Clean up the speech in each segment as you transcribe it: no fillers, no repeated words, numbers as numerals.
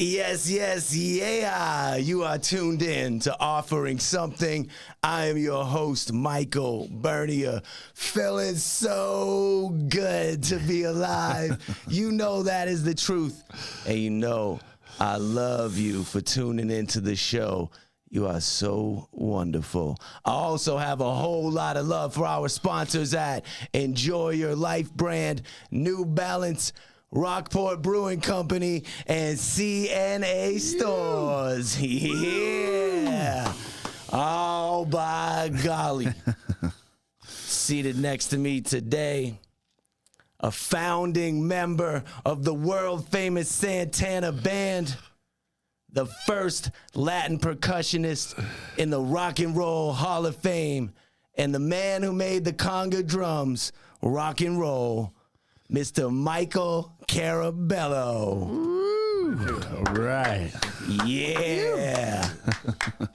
Yes, yes, yeah. You are tuned in to Offering Something. I am your host, Michael Bernier. Feeling so good to be alive. You know that is the truth. And you know I love you for tuning into the show. You are so wonderful. I also have a whole lot of love for our sponsors at Enjoy Your Life brand, New Balance, Rockport Brewing Company, and CNA Stores. Yeah. Oh, by golly. Seated next to me today, a founding member of the world-famous Santana band, the first Latin percussionist in the Rock and Roll Hall of Fame, and the man who made the conga drums rock and roll, Mr. Michael Carabello. All right. Yeah.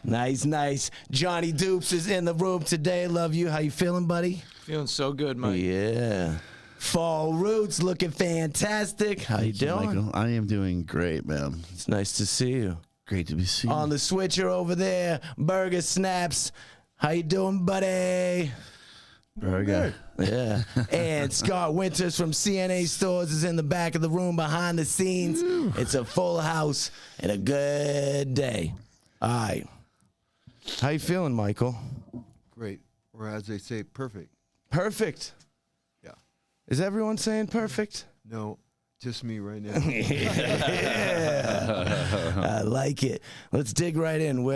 Nice. Jonny Deups is in the room today. Love you. How you feeling, buddy? Feeling so good, Mike. Yeah. Phall Roots looking fantastic. How you doing? Michael, I am doing great, man. It's nice to see you. Great to be seen. On the switcher over there, Burger Snaps. How you doing, buddy? Burger. Yeah. And Scott Winters from CNA Stores is in the back of the room behind the scenes. It's a full house and a good day. All right. How you feeling, Michael? Great. Or as they say, perfect. Perfect. Yeah. Is everyone saying perfect? No, just me right now. Yeah. I like it. Let's dig right in.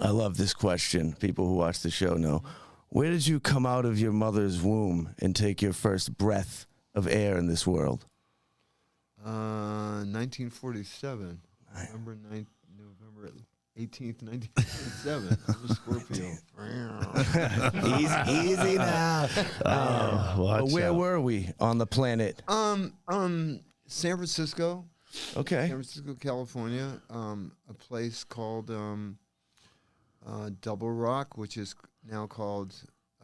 I love this question. People who watch the show know. Where did you come out of your mother's womb and take your first breath of air in this world? 1947. November 18th, 1947. I was a Scorpio. Easy now. Where were we on the planet? San Francisco. Okay. San Francisco, California. A place called Double Rock, which is now called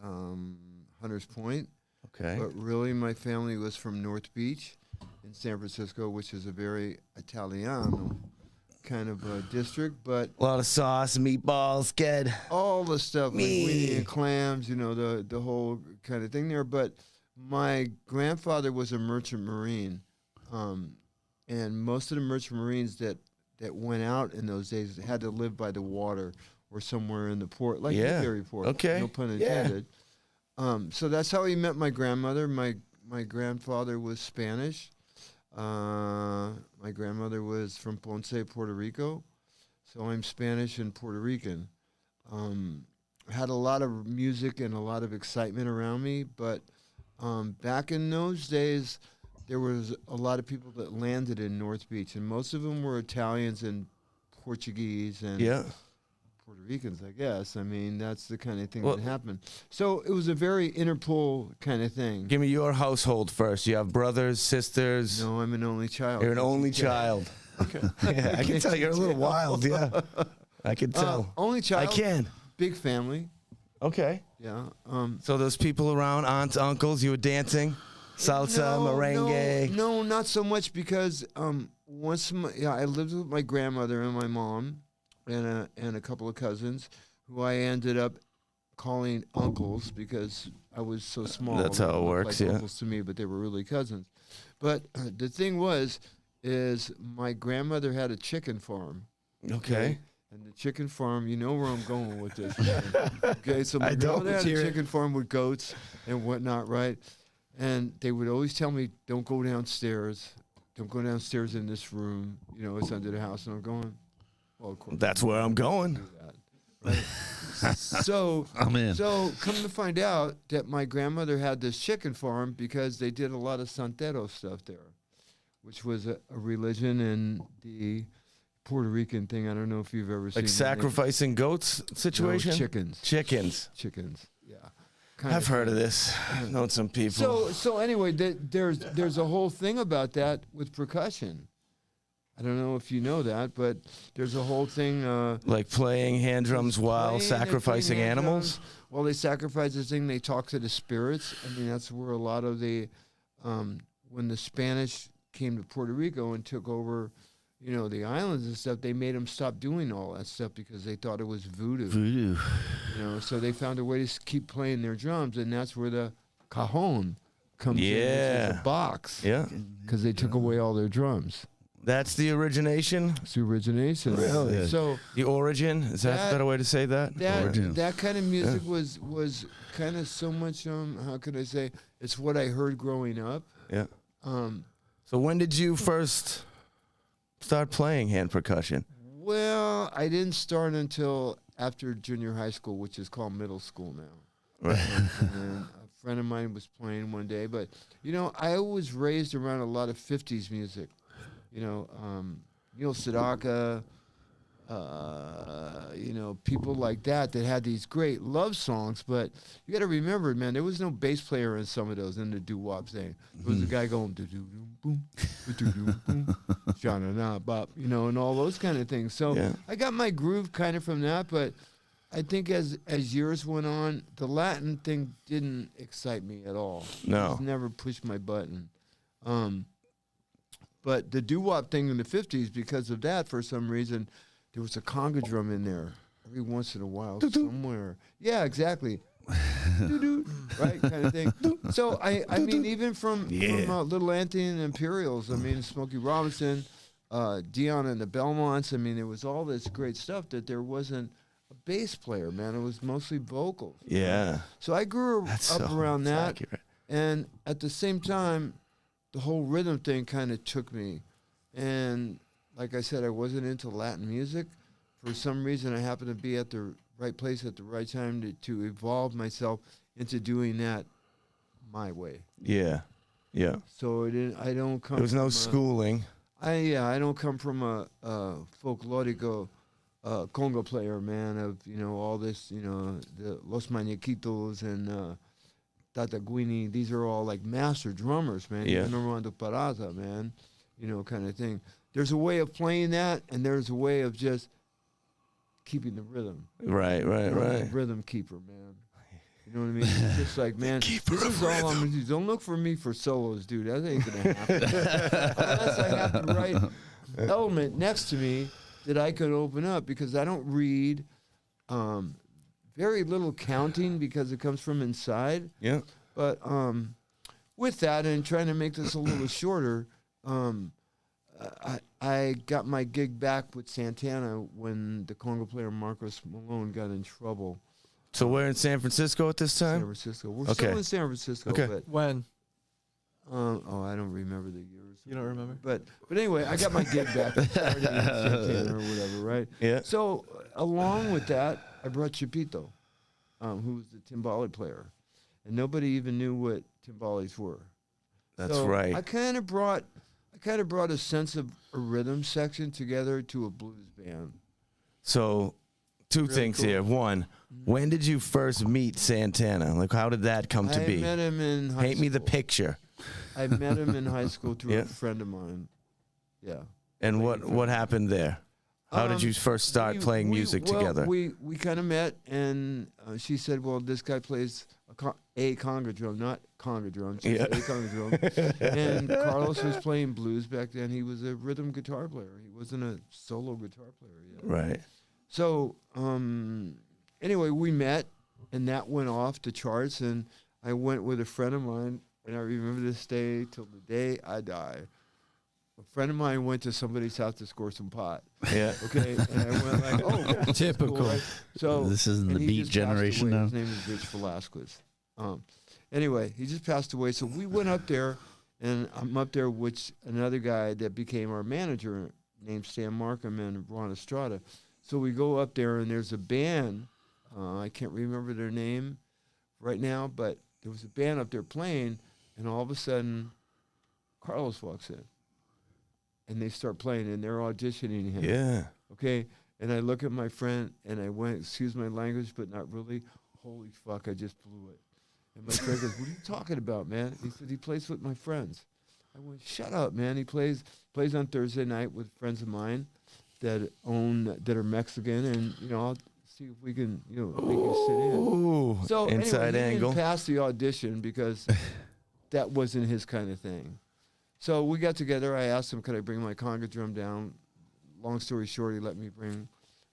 Hunters Point. Okay. But really, my family was from North Beach in San Francisco, which is a very Italiano kind of district. But a lot of sauce, meatballs, good. all the stuff, like weenie and clams, you know, the whole kind of thing there. But my grandfather was a merchant marine, and most of the merchant marines that went out in those days had to live by the water or somewhere in the port, like Newbury Port. Okay. No pun intended. So that's how he met my grandmother. My grandfather was Spanish. My grandmother was from Ponce, Puerto Rico. So I'm Spanish and Puerto Rican. Had a lot of music and a lot of excitement around me, but back in those days, there was a lot of people that landed in North Beach, and most of them were Italians and Portuguese and Puerto Ricans, I guess. I mean, that's the kind of thing that happened. So it was a very Interpol kind of thing. Give me your household first. You have brothers, sisters? No, I'm an only child. You're an only child. Okay. Yeah, I can tell you're a little wild, yeah. I can tell. Only child. I can. Big family. Okay. Yeah. So those people around, aunts, uncles, you were dancing? Salsa, merengue? No, not so much because I lived with my grandmother and my mom and a couple of cousins who I ended up calling uncles because I was so small. That's how it works, like uncles to me, but they were really cousins. But the thing is my grandmother had a chicken farm. Okay. And the chicken farm, you know where I'm going with this. Okay, so my grandmother had a chicken farm with goats and whatnot, right? And they would always tell me, don't go downstairs. Don't go downstairs in this room. You know, it's under the house. And I'm going, well, of course. That's where I'm going. Right? So, I'm in. So come to find out that my grandmother had this chicken farm because they did a lot of Santero stuff there, which was a religion in the Puerto Rican thing. I don't know if you've ever seen. Like sacrificing goats situation? No, chickens. Chickens. Yeah. I've heard of this. I've known some people. So anyway, there's a whole thing about that with percussion. I don't know if you know that, but there's a whole thing. Like playing hand drums while sacrificing animals? While they sacrifice this thing, they talk to the spirits. I mean, that's where a lot of the, when the Spanish came to Puerto Rico and took over, the islands and stuff, they made them stop doing all that stuff because they thought it was voodoo. Voodoo. So they found a way to keep playing their drums, and that's where the cajon comes in, which is a box. Yeah. Because they took away all their drums. That's the origination? It's the origination. Really? So the origin? Is that a better way to say that? That kind of music was kind of so much, how could I say, it's what I heard growing up. Yeah. So when did you first start playing hand percussion? Well, I didn't start until after junior high school, which is called middle school now. Right. And a friend of mine was playing one day. But, I was raised around a lot of 50s music. Neil Sedaka, people like that had these great love songs. But you got to remember, man, there was no bass player in some of those in the doo-wop thing. There was a guy going do-do-doom-boom, do-do-doom-boom, sha-na-na-bop, and all those kind of things. So I got my groove kind of from that. But I think as years went on, the Latin thing didn't excite me at all. No. It just never pushed my button. But the doo-wop thing in the 50s, because of that, for some reason, there was a conga drum in there every once in a while somewhere. Yeah, exactly. Doo-doo, right, kind of thing. So, I mean, even from Little Anthony and Imperials, I mean, Smokey Robinson, Dion and the Belmonts, I mean, there was all this great stuff that there wasn't a bass player, man. It was mostly vocals. Yeah. So I grew up around that. Accurate. And at the same time, the whole rhythm thing kind of took me. And like I said, I wasn't into Latin music. For some reason, I happened to be at the right place at the right time to evolve myself into doing that my way. Yeah. Yeah. So I don't come. There was no schooling. I don't come from a folklorico conga player, man, of, all this, the Los Mañaquitos and Tata Guini. These are all like master drummers, man. Yeah. Even Armando Peraza, man, kind of thing. There's a way of playing that, and there's a way of just keeping the rhythm. Right. Rhythm keeper, man. You know what I mean? It's just like, man, this is all I'm going to do. Don't look for me for solos, dude. That ain't going to happen. Unless I have the right element next to me that I could open up, because I don't read very little counting because it comes from inside. Yeah. But with that, and trying to make this a little shorter, I got my gig back with Santana when the conga player Marcos Malone got in trouble. So we're in San Francisco at this time? San Francisco. We're still in San Francisco. Okay. But, When? I don't remember the years. You don't remember? But anyway, I got my gig back with Santana or whatever, right? Yeah. So along with that, I brought Chipito, who was the timbale player. And nobody even knew what timbales were. That's so right. I kind of brought a sense of a rhythm section together to a blues band. So, two things cool. here. One, when did you first meet Santana? Like, how did that come to be? I met him in high school. Paint me the picture. I met him in high school through a friend of mine. Yeah. And what happened there? How did you first start playing music together? We kind of met, and she said, well, this guy plays a conga drum, not conga drum, just a conga drum. And Carlos was playing blues back then. He was a rhythm guitar player. He wasn't a solo guitar player yet. Right. So anyway, we met, and that went off the charts, and I went with a friend of mine, and I remember this day till the day I die. A friend of mine went to somebody's house to score some pot. Yeah. Okay. And I went like, oh, Typical. cool, right? So This isn't the and he beat just passed generation away. now. His name is Rich Velasquez. Anyway, he just passed away. So we went up there, and I'm up there with another guy that became our manager named Stan Markham and Ron Estrada. So we go up there, and there's a band. I can't remember their name right now, but there was a band up there playing, and all of a sudden, Carlos walks in. And they start playing, and they're auditioning him. Yeah. Okay? And I look at my friend, and I went, excuse my language, but not really. Holy fuck, I just blew it. And my friend goes, what are you talking about, man? He said, he plays with my friends. I went, shut up, man. He plays on Thursday night with friends of mine that are Mexican, and, I'll see if we can, make you sit in. Ooh, So inside anyway, he angle. didn't pass the audition because that wasn't his kind of thing. So we got together. I asked him, could I bring my conga drum down? Long story short, he let me bring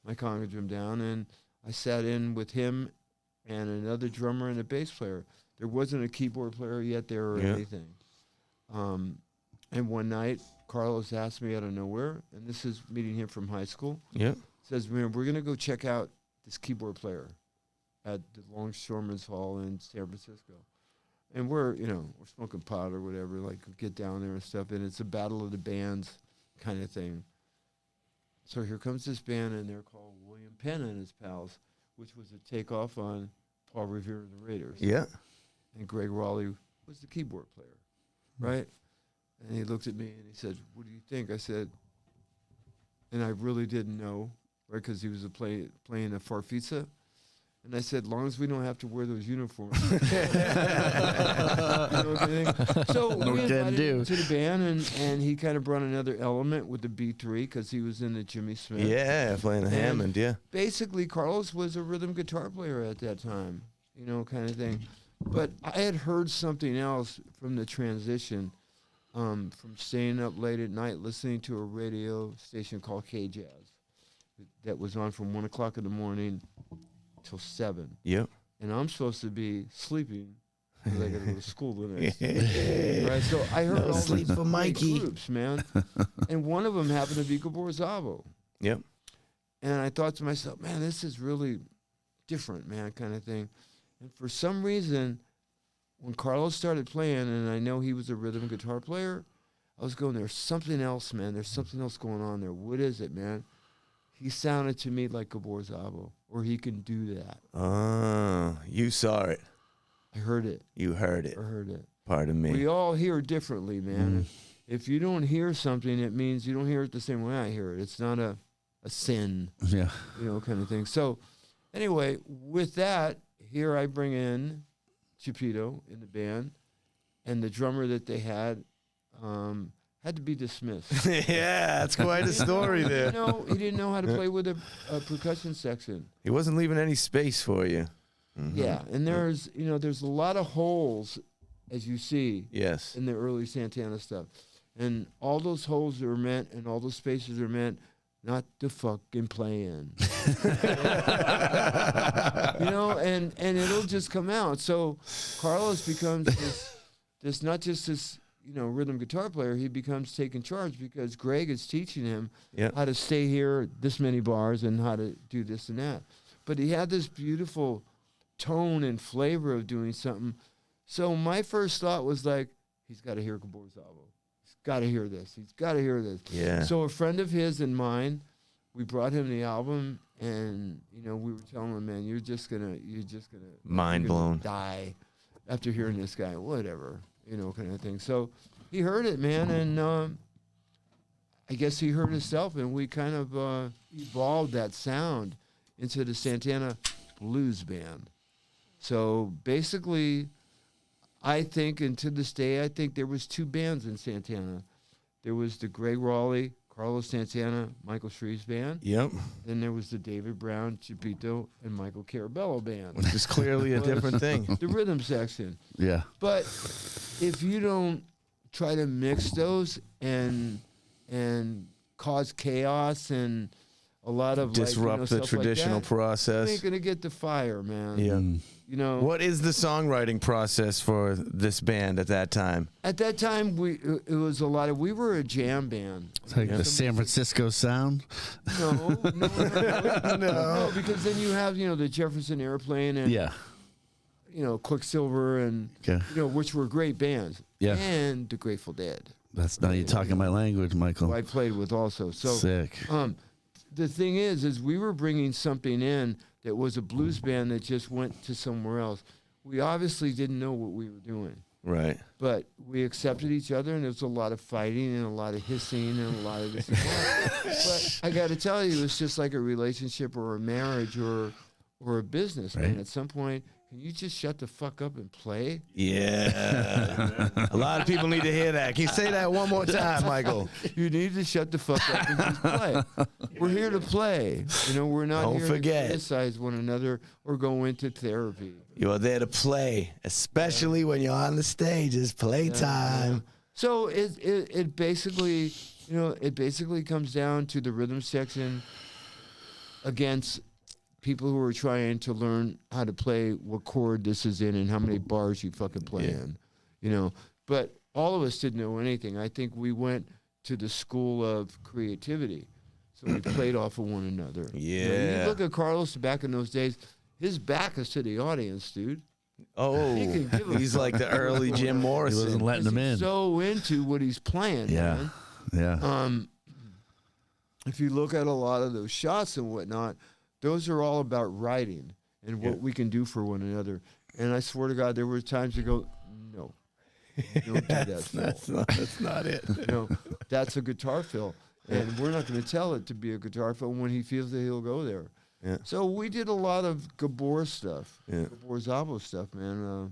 my conga drum down, and I sat in with him and another drummer and a bass player. There wasn't a keyboard player yet there or anything. And one night, Carlos asked me out of nowhere, and this is meeting him from high school. Yeah. Says, man, we're going to go check out this keyboard player at the Longshoremen's Hall in San Francisco. And we're smoking pot or whatever, like get down there and stuff, and it's a battle of the bands kind of thing. So here comes this band, and they're called William Penn and his pals, which was a takeoff on Paul Revere and the Raiders. Yeah. And Greg Raleigh was the keyboard player, right? And he looked at me and he said, what do you think? I said, and I really didn't know, right, because he was playing a Farfisa. And I said, long as we don't have to wear those uniforms. You know what I mean? So we invited him to the band, and he kind of brought another element with the B3 because he was in the Jimmy Smith. Yeah, playing the Hammond, yeah. Basically, Carlos was a rhythm guitar player at that time, kind of thing. But I had heard something else from the transition, from staying up late at night listening to a radio station called K-Jazz that was on from 1 o'clock in the morning till 7. Yep. And I'm supposed to be sleeping because I got to go to school the next day. Right? So I heard all sleep these for Mikey. groups, man. And one of them happened to be Gabor Szabo. Yep. And I thought to myself, man, this is really different, man, kind of thing. And for some reason, when Carlos started playing, and I know he was a rhythm guitar player, I was going, there's something else, man. There's something else going on there. What is it, man? He sounded to me like Gabor Szabo, or he can do that. Oh, you saw it. I heard it. You heard it. I heard it. Pardon me. We all hear differently, man. If you don't hear something, it means you don't hear it the same way I hear it. It's not a sin, kind of thing. So anyway, with that, here I bring in Chipito in the band, and the drummer that they had to be dismissed. Yeah, that's quite a story there. He didn't know how to play with a percussion section. He wasn't leaving any space for you. Mm-hmm. Yeah, and there's a lot of holes, as you see, yes, in the early Santana stuff. And all those holes are meant, and all those spaces are meant not to fucking play in. And it'll just come out. So Carlos becomes this not just this, rhythm guitar player, he becomes taking charge because Greg is teaching him how to stay here this many bars and how to do this and that. But he had this beautiful tone and flavor of doing something. So my first thought was like, he's got to hear Gabor Szabo. He's got to hear this. He's got to hear this. Yeah. So a friend of his and mine, we brought him the album, and we were telling him, man, you're just gonna mind blown, die after hearing this guy, whatever, kind of thing. So he heard it, man, and I guess he heard himself, and we kind of evolved that sound into the Santana Blues Band. So basically, I think, and to this day, I think there was 2 bands in Santana. There was the Greg Raleigh, Carlos Santana, Michael Shreve's band. Yep. Then there was the David Brown, Chipito, and Michael Carabello band. Which is clearly a different thing. The rhythm section. Yeah. But if you don't try to mix those and cause chaos and a lot of disrupt the traditional like that, process, you ain't gonna get the fire, man. Yeah. What is the songwriting process for this band at that time? At that time, we were a jam band. It's like the San Francisco sound? No, because then you have, the Jefferson Airplane and, Quicksilver and, which were great bands. Yeah. And the Grateful Dead. That's now you're talking my language, Michael. Who I played with also. So sick. The thing is we were bringing something in that was a blues band that just went to somewhere else. We obviously didn't know what we were doing. Right. But we accepted each other, and there was a lot of fighting and a lot of hissing and a lot of this and that. But I got to tell you, it's just like a relationship or a marriage or a business, man. At some point, can you just shut the fuck up and play? Yeah. A lot of people need to hear that. Can you say that one more time, Michael? You need to shut the fuck up and just play. We're here to play. We're not here to criticize one another or go into therapy. You are there to play, especially when you're on the stage. It's playtime. So it basically, it basically comes down to the rhythm section against people who are trying to learn how to play what chord this is in and how many bars you fucking play in, But all of us didn't know anything. I think we went to the school of creativity. So we played off of one another. Yeah. You look at Carlos back in those days, his back is to the audience, dude. Oh, he's like the early Jim He Morrison. wasn't letting him in. So into what he's playing, man. Yeah. If you look at a lot of those shots and whatnot, those are all about writing and what we can do for one another. And I swear to God, there were times you go, no, don't do that. That's not it. That's a guitar fill. And we're not going to tell it to be a guitar fill. When he feels that, he'll go there. Yeah. So we did a lot of Gabor stuff, Yeah. Gabor Szabo stuff, man,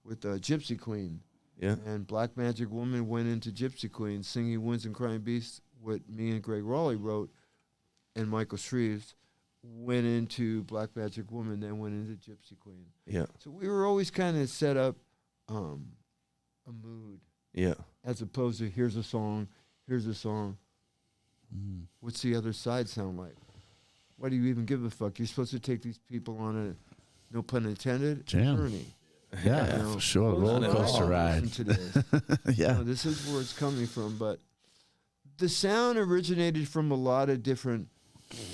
with Gypsy Queen. Yeah. And Black Magic Woman went into Gypsy Queen, Singing Winds and Crying Beasts, what me and Greg Raleigh wrote, and Michael Shreves went into Black Magic Woman, then went into Gypsy Queen. Yeah. So we were always kind of set up a mood. Yeah. As opposed to here's a song. What's the other side sound like? Why do you even give a fuck? You're supposed to take these people on a, no pun intended, Jam. journey. Yeah, for sure. Roller coaster ride. Yeah. This is where it's coming from. But the sound originated from a lot of different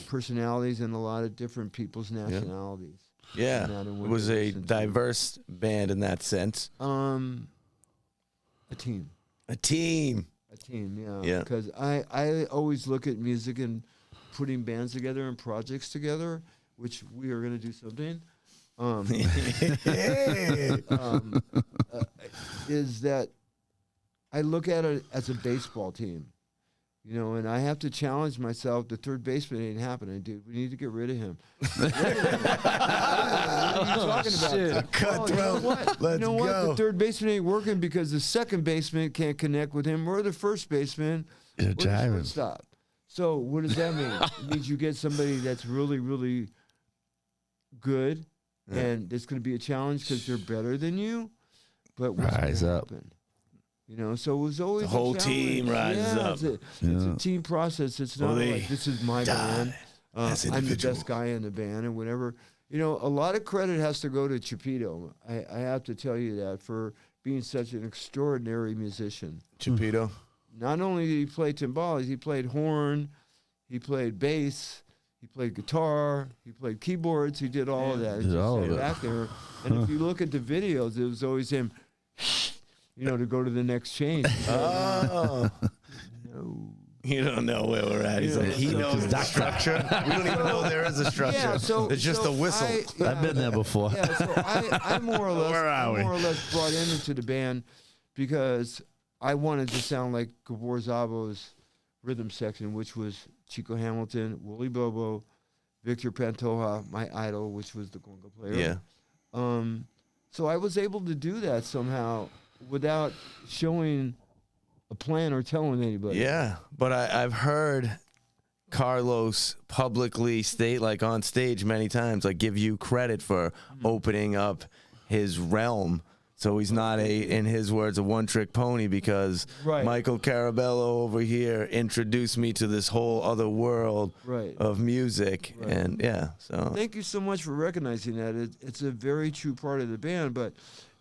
personalities and a lot of different people's nationalities. Yeah. It was a diverse band in that sense. A team. A team, yeah. Yeah. Because I always look at music and putting bands together and projects together, which we are going to do something. Is that I look at it as a baseball team, and I have to challenge myself. The third baseman ain't happening, dude. We need to get rid of him. What are you talking about? Cutthroat. You know what? Let's go. The third baseman ain't working because the second baseman can't connect with him, or the first baseman. You're jiving. Stop. So what does that mean? It means you get somebody that's really, really good, and it's going to be a challenge because they're better than you. But what's Rise gonna up. happen? So it was always The whole a team challenge. rises up. It's a team process. It's not like this is my band. as I'm the individuals. best guy in the band, and whatever. A lot of credit has to go to Chipito. I have to tell you that for being such an extraordinary musician. Chipito. Not only did he play timbales, he played horn, he played bass, he played guitar, he played keyboards, he did all of that. Did all of it. Back there. And if you look at the videos, it was always him, to go to the next change. Oh. No. You don't know where we're at. He's You like, know, he so- knows the structure. We don't even know there is a structure. Yeah, it's just a whistle. I've been there before. Yeah, so I more or less, Where are we? more or less brought him into the band because I wanted to sound like Gabor Szabo's rhythm section, which was Chico Hamilton, Willie Bobo, Victor Pantoja, my idol, which was the conga player. Yeah. So I was able to do that somehow without showing a plan or telling anybody. Yeah, but I've heard Carlos publicly state, like on stage many times, like give you credit for opening up his realm. So he's not in his words, a one-trick pony because Right. Michael Carabello over here introduced me to this whole other world Right. of music. Right. And yeah, so Thank you so much for recognizing that. It's a very true part of the band. But,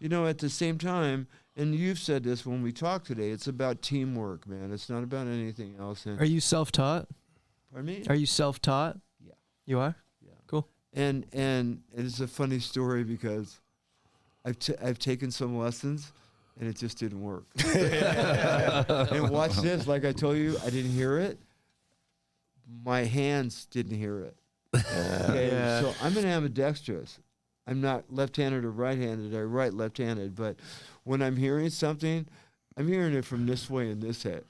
at the same time, and you've said this when we talked today, it's about teamwork, man. It's not about anything else. And, Are you self-taught? pardon me? Are you self-taught? Yeah. You are? Yeah. Cool. And it's a funny story because I've taken some lessons and it just didn't work. And watch this, like I told you, I didn't hear it. My hands didn't hear it. Okay, Yeah. so I'm an ambidextrous. I'm not left-handed or right-handed. I write left-handed, but when I'm hearing something, I'm hearing it from this way and this head.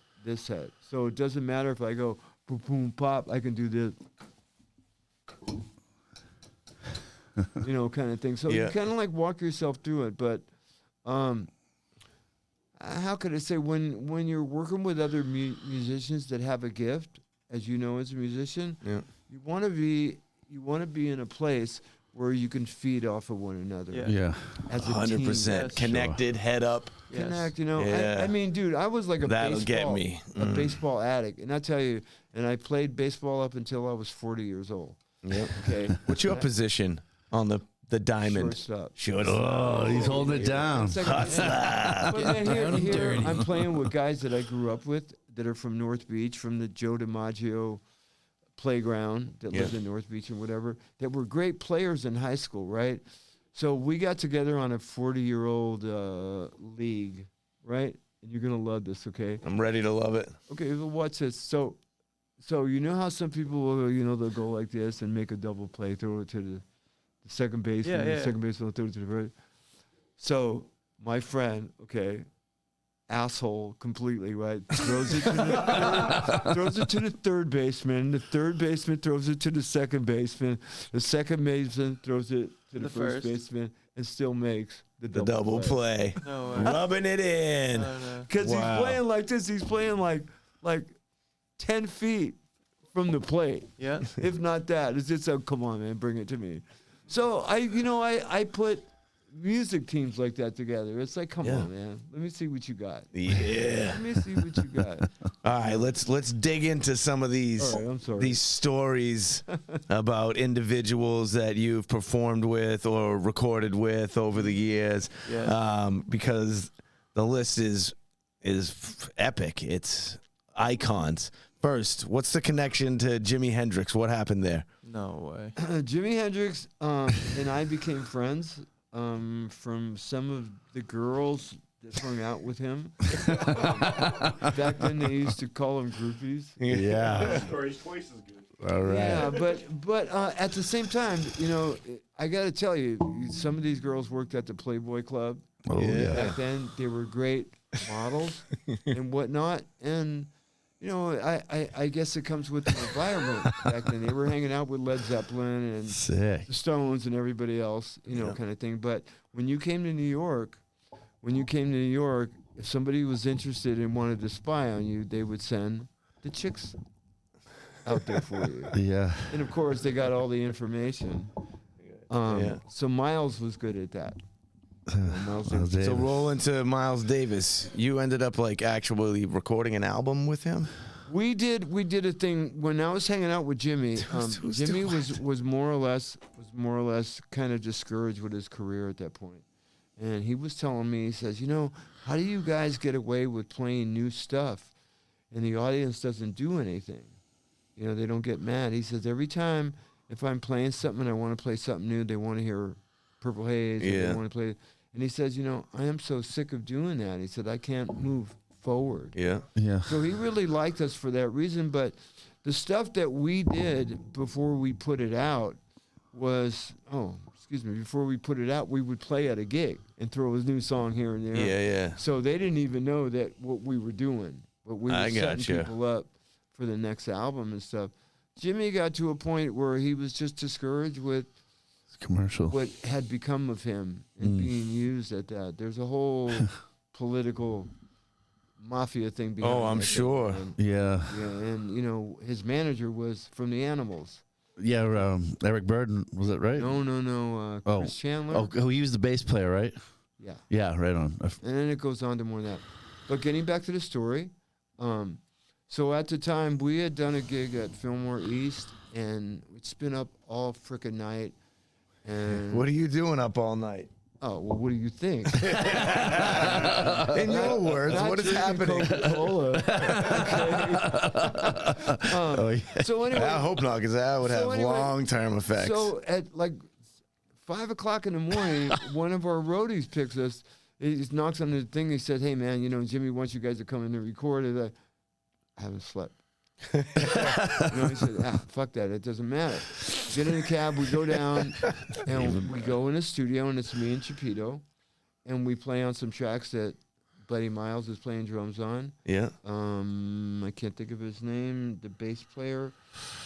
So it doesn't matter if I go boom, boom, pop. I can do this. Kind of thing. So Yeah. you kind of like walk yourself through it. But how could I say, when you're working with other musicians that have a gift, as you know, as a musician, yeah. you want to be in a place where you can feed off of one another. Yeah. Yeah. As a 100% team. Yes, connected, head up. connect, you know. Yeah. I mean, dude, I was like a baseball addict. And I tell you, and I played baseball up until I was 40 years old. Yep. Okay. What's your position on the diamond? Shortstop. Oh, he's holding it down. But man, here I'm playing with guys that I grew up with that are from North Beach, from the Joe DiMaggio playground that lived in North Beach and whatever, that were great players in high school, right? So we got together on a 40-year-old league, right? And you're going to love this, okay? I'm ready to love it. Okay, well, watch this. So you know how some people will, they'll go like this and make a double play, throw it to the second baseman, the second baseman will throw it to the first. So my friend, okay, asshole completely, right? Throws it to the third baseman. The third baseman throws it to the second baseman. The second baseman throws it to the first baseman and still makes the double play. No way. Rubbing it in. Because he's playing like this. He's playing like 10 feet from the plate. Yeah. If not that. It's just, come on, man, bring it to me. So I put music teams like that together. It's like, come on, man. Let me see what you got. Yeah. Let me see what you got. All right, let's dig into some of these stories about individuals that you've performed with or recorded with over the years. Yeah. Because the list is epic. It's icons. First, what's the connection to Jimi Hendrix? What happened there? No way. Jimi Hendrix and I became friends from some of the girls that hung out with him. Back then, they used to call them groupies. Yeah. Story's twice as good. All right. Yeah, but at the same time, I got to tell you, some of these girls worked at the Playboy Club. Oh, yeah. Back then, they were great models and whatnot. And, I guess it comes with the environment back then. They were hanging out with Led Zeppelin and the Stones and everybody else, kind of thing. But when you came to New York, if somebody was interested and wanted to spy on you, they would send the chicks out there for you. Yeah. And, of course, they got all the information. So Miles was good at that. Miles Davis. So roll into Miles Davis. You ended up actually recording an album with him? We did a thing when I was hanging out with Jimmy. Jimmy was more or less kind of discouraged with his career at that point. And he was telling me, he says, how do you guys get away with playing new stuff and the audience doesn't do anything? They don't get mad. He says, every time if I'm playing something and I want to play something new, they want to hear Purple Haze. Yeah. They want to play. And he says, I am so sick of doing that. He said, I can't move forward. Yeah. Yeah. So he really liked us for that reason. But the stuff that we did before we put it out was, before we put it out, we would play at a gig and throw a new song here and there. Yeah. So they didn't even know that what we were doing. But we were setting people up for the next album and stuff. Jimmy got to a point where he was just discouraged with commercial what had become of him and being used at that. There's a whole political mafia thing behind it. Oh, I'm sure. And, yeah, and his manager was from the Animals. Yeah, Eric Burden, was it right? No. Chris Chandler. Oh, he was the bass player, right? Yeah. Yeah, right on. And then it goes on to more than that. But getting back to the story, so at the time we had done a gig at Fillmore East, and it's been up all frickin' night. And What are you doing up all night? Oh, well, what do you think? In your words, what is happening? Coca-Cola. So anyway, I hope not, because that would have long-term effects. So at 5 o'clock in the morning, one of our roadies picks us. He knocks on the thing. He said, "Hey, man, Jimmy wants you guys to come in and record it." I haven't slept. He said, fuck that. It doesn't matter. Get in the cab. We go down, and we go in the studio, and it's me and Chipito, and we play on some tracks that Buddy Miles is playing drums on. Yeah. I can't think of his name. The bass player,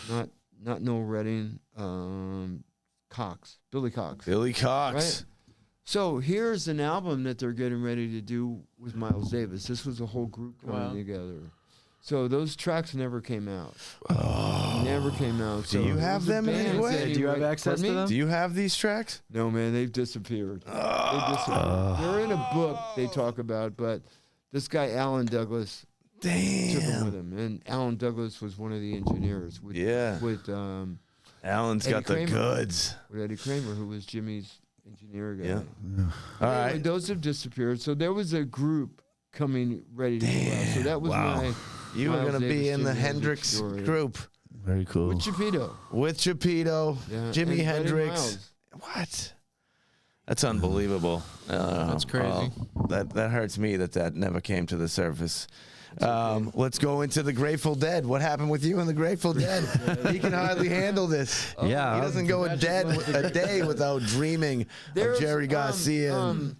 not Noel Redding. Billy Cox. Billy Cox. Right? So here's an album that they're getting ready to do with Miles Davis. This was a whole group coming together. So those tracks never came out. Never came out. Do you have them anyway? Do you have access to them? Do you have these tracks? No, man, they've disappeared. They're in a book they talk about, but this guy, Alan Douglas, took them with him. And Alan Douglas was one of the engineers. With Alan's Eddie got the Kramer. goods. With Eddie Kramer, who was Jimmy's engineer guy. Yeah. All Anyway, right. those have disappeared. So there was a group coming ready to go out. So that was my... You were Miles going to be Davis, in the Jimi Hendrix story. group. Very cool. With Chapito. With Chapito, Yeah, Jimi and Buddy Hendrix. Miles. What? That's unbelievable. That's crazy. That hurts me that never came to the surface. Let's go into the Grateful Dead. What happened with you and the Grateful Dead? He can hardly handle this. Yeah. He doesn't go a day without dreaming of Jerry Garcia and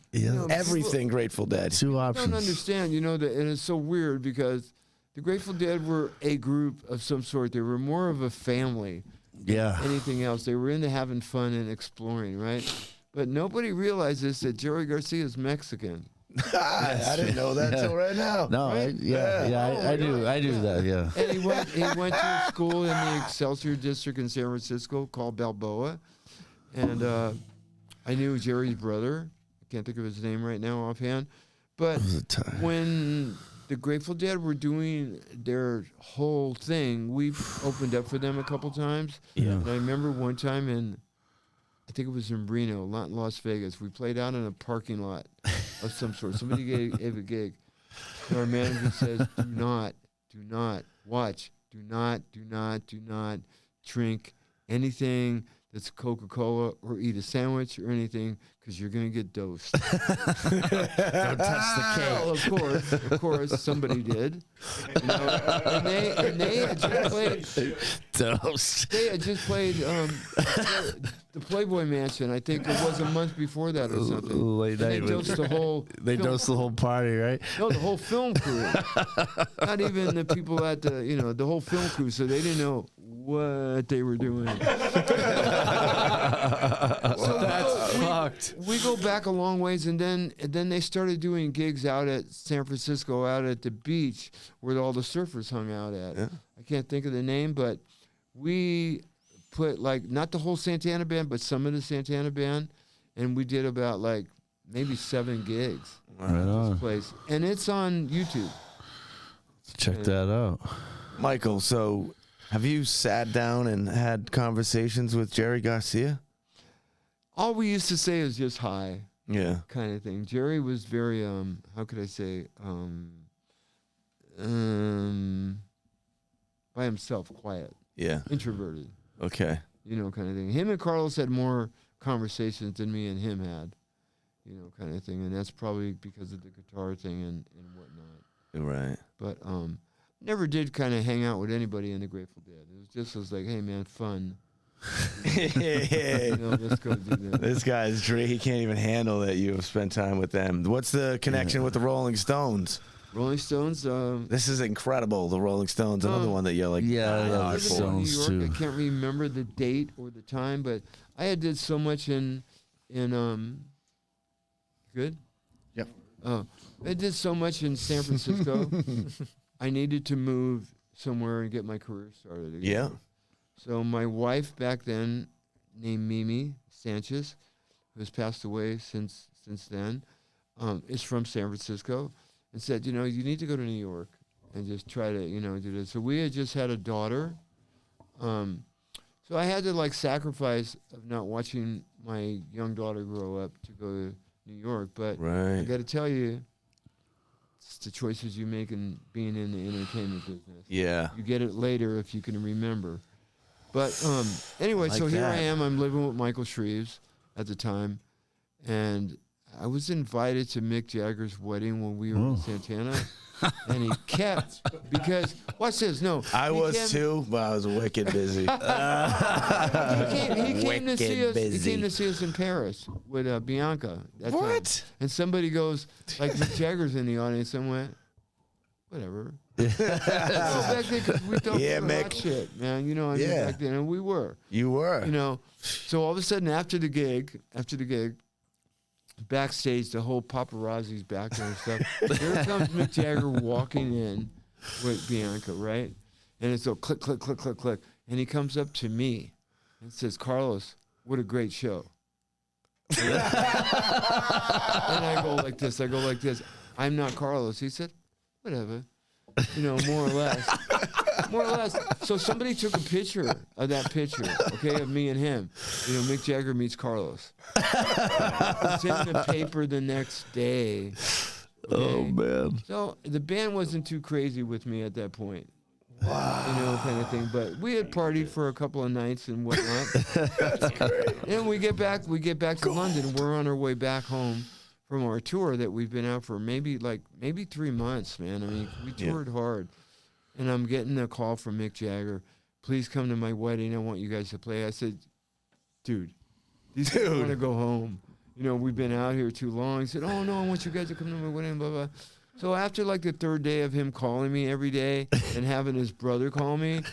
everything Grateful Dead. Two I options. don't understand, and it's so weird because the Grateful Dead were a group of some sort. They were more of a family Yeah. than anything else. They were into having fun and exploring, right? But nobody realizes that Jerry Garcia is Mexican. I didn't know that till right now. No, Right? I do. I do that. Yeah. And he went to a school in the Excelsior district in San Francisco called Balboa. And I knew Jerry's brother. I can't think of his name right now offhand. But when the Grateful Dead were doing their whole thing, we opened up for them a couple times. Yeah. And I remember one time I think it was in Reno, not Las Vegas. We played out in a parking lot of some sort. Somebody gave a gig. And our manager says, do not watch. Do not drink anything that's Coca-Cola or eat a sandwich or anything because you're going to get dosed. Don't touch the cake. Well, of course, somebody did. You know, and they had just played. Dosed. They had just played the Playboy Mansion. I think it was a month before that or something. Late night. They dosed the whole. They dosed the whole party, right? No, the whole film crew. Not even the people at the whole film crew. So they didn't know what they were doing. So that's fucked. We go back a long ways, and then they started doing gigs out at San Francisco, out at the beach where all the surfers hung out at. Yeah. I can't think of the name, but we put not the whole Santana band, but some of the Santana band, and we did about maybe 7 gigs. Right on. Place, and it's on YouTube. Check that out. Michael, so have you sat down and had conversations with Jerry Garcia? All we used to say is just hi. Yeah. Kind of thing. Jerry was very how could I say by himself, quiet, Yeah. introverted, Okay. kind of thing. Him and Carlos had more conversations than me and him had, kind of thing. And that's probably because of the guitar thing and whatnot. Right. But never did kind of hang out with anybody in the Grateful Dead. It was like, hey man, fun. Let's go do that. This guy's he can't even handle that you have spent time with them. What's the connection with the Rolling Stones? Rolling Stones. This is incredible. The Rolling Stones, another one that you're like, Yeah, I love I the lived in New Stones York. too. I can't remember the date or the time, but I had did so much in good. Yep. I did so much in San Francisco. I needed to move somewhere and get my career started again. Yeah. So my wife back then, named Mimi Sanchez, who has passed away since then, is from San Francisco, and said, you need to go to New York and just try to, do this. So we had just had a daughter. So I had to sacrifice of not watching my young daughter grow up to go to New York. But I Right. got to tell you, it's the choices you make in being in the entertainment business. Yeah. You get it later if you can remember. But anyway, Like so here I that. am. I'm living with Michael Shreves at the time. And I was invited to Mick Jagger's wedding when we were in Santana. And he kept, because, watch this, no. I he was kept- too, but I was wicked busy. He came to see us. Busy. He came to see us in Paris with Bianca. That time. What? And somebody goes, Mick Jagger's in the audience, and went, whatever. Back then, 'cause we thought Yeah, we were hot Mick. shit, man. Yeah. Back then, and we were. You were. So all of a sudden, after the gig, backstage, the whole paparazzi's back there and stuff. Here comes Mick Jagger walking in with Bianca, right? And it's so click, click, click, click, click. And he comes up to me and says, Carlos, what a great show. And I go like this. I'm not Carlos. He said, whatever. More or less. More or less. So somebody took a picture of that picture, okay, of me and him. Mick Jagger meets Carlos. It's in the paper the next day. Okay? Oh, man. So the band wasn't too crazy with me at that point. Wow. Kind of thing. But we had partied for a couple of nights and whatnot. That's great. And we get back to London. We're on our way back home from our tour that we've been out for maybe 3 months, man. I mean, we toured hard. And I'm getting a call from Mick Jagger. Please come to my wedding. I want you guys to play. I said, dude, these guys want to go home. We've been out here too long. He said, oh, no, I want you guys to come to my wedding, blah, blah. So after the third day of him calling me every day and having his brother call me,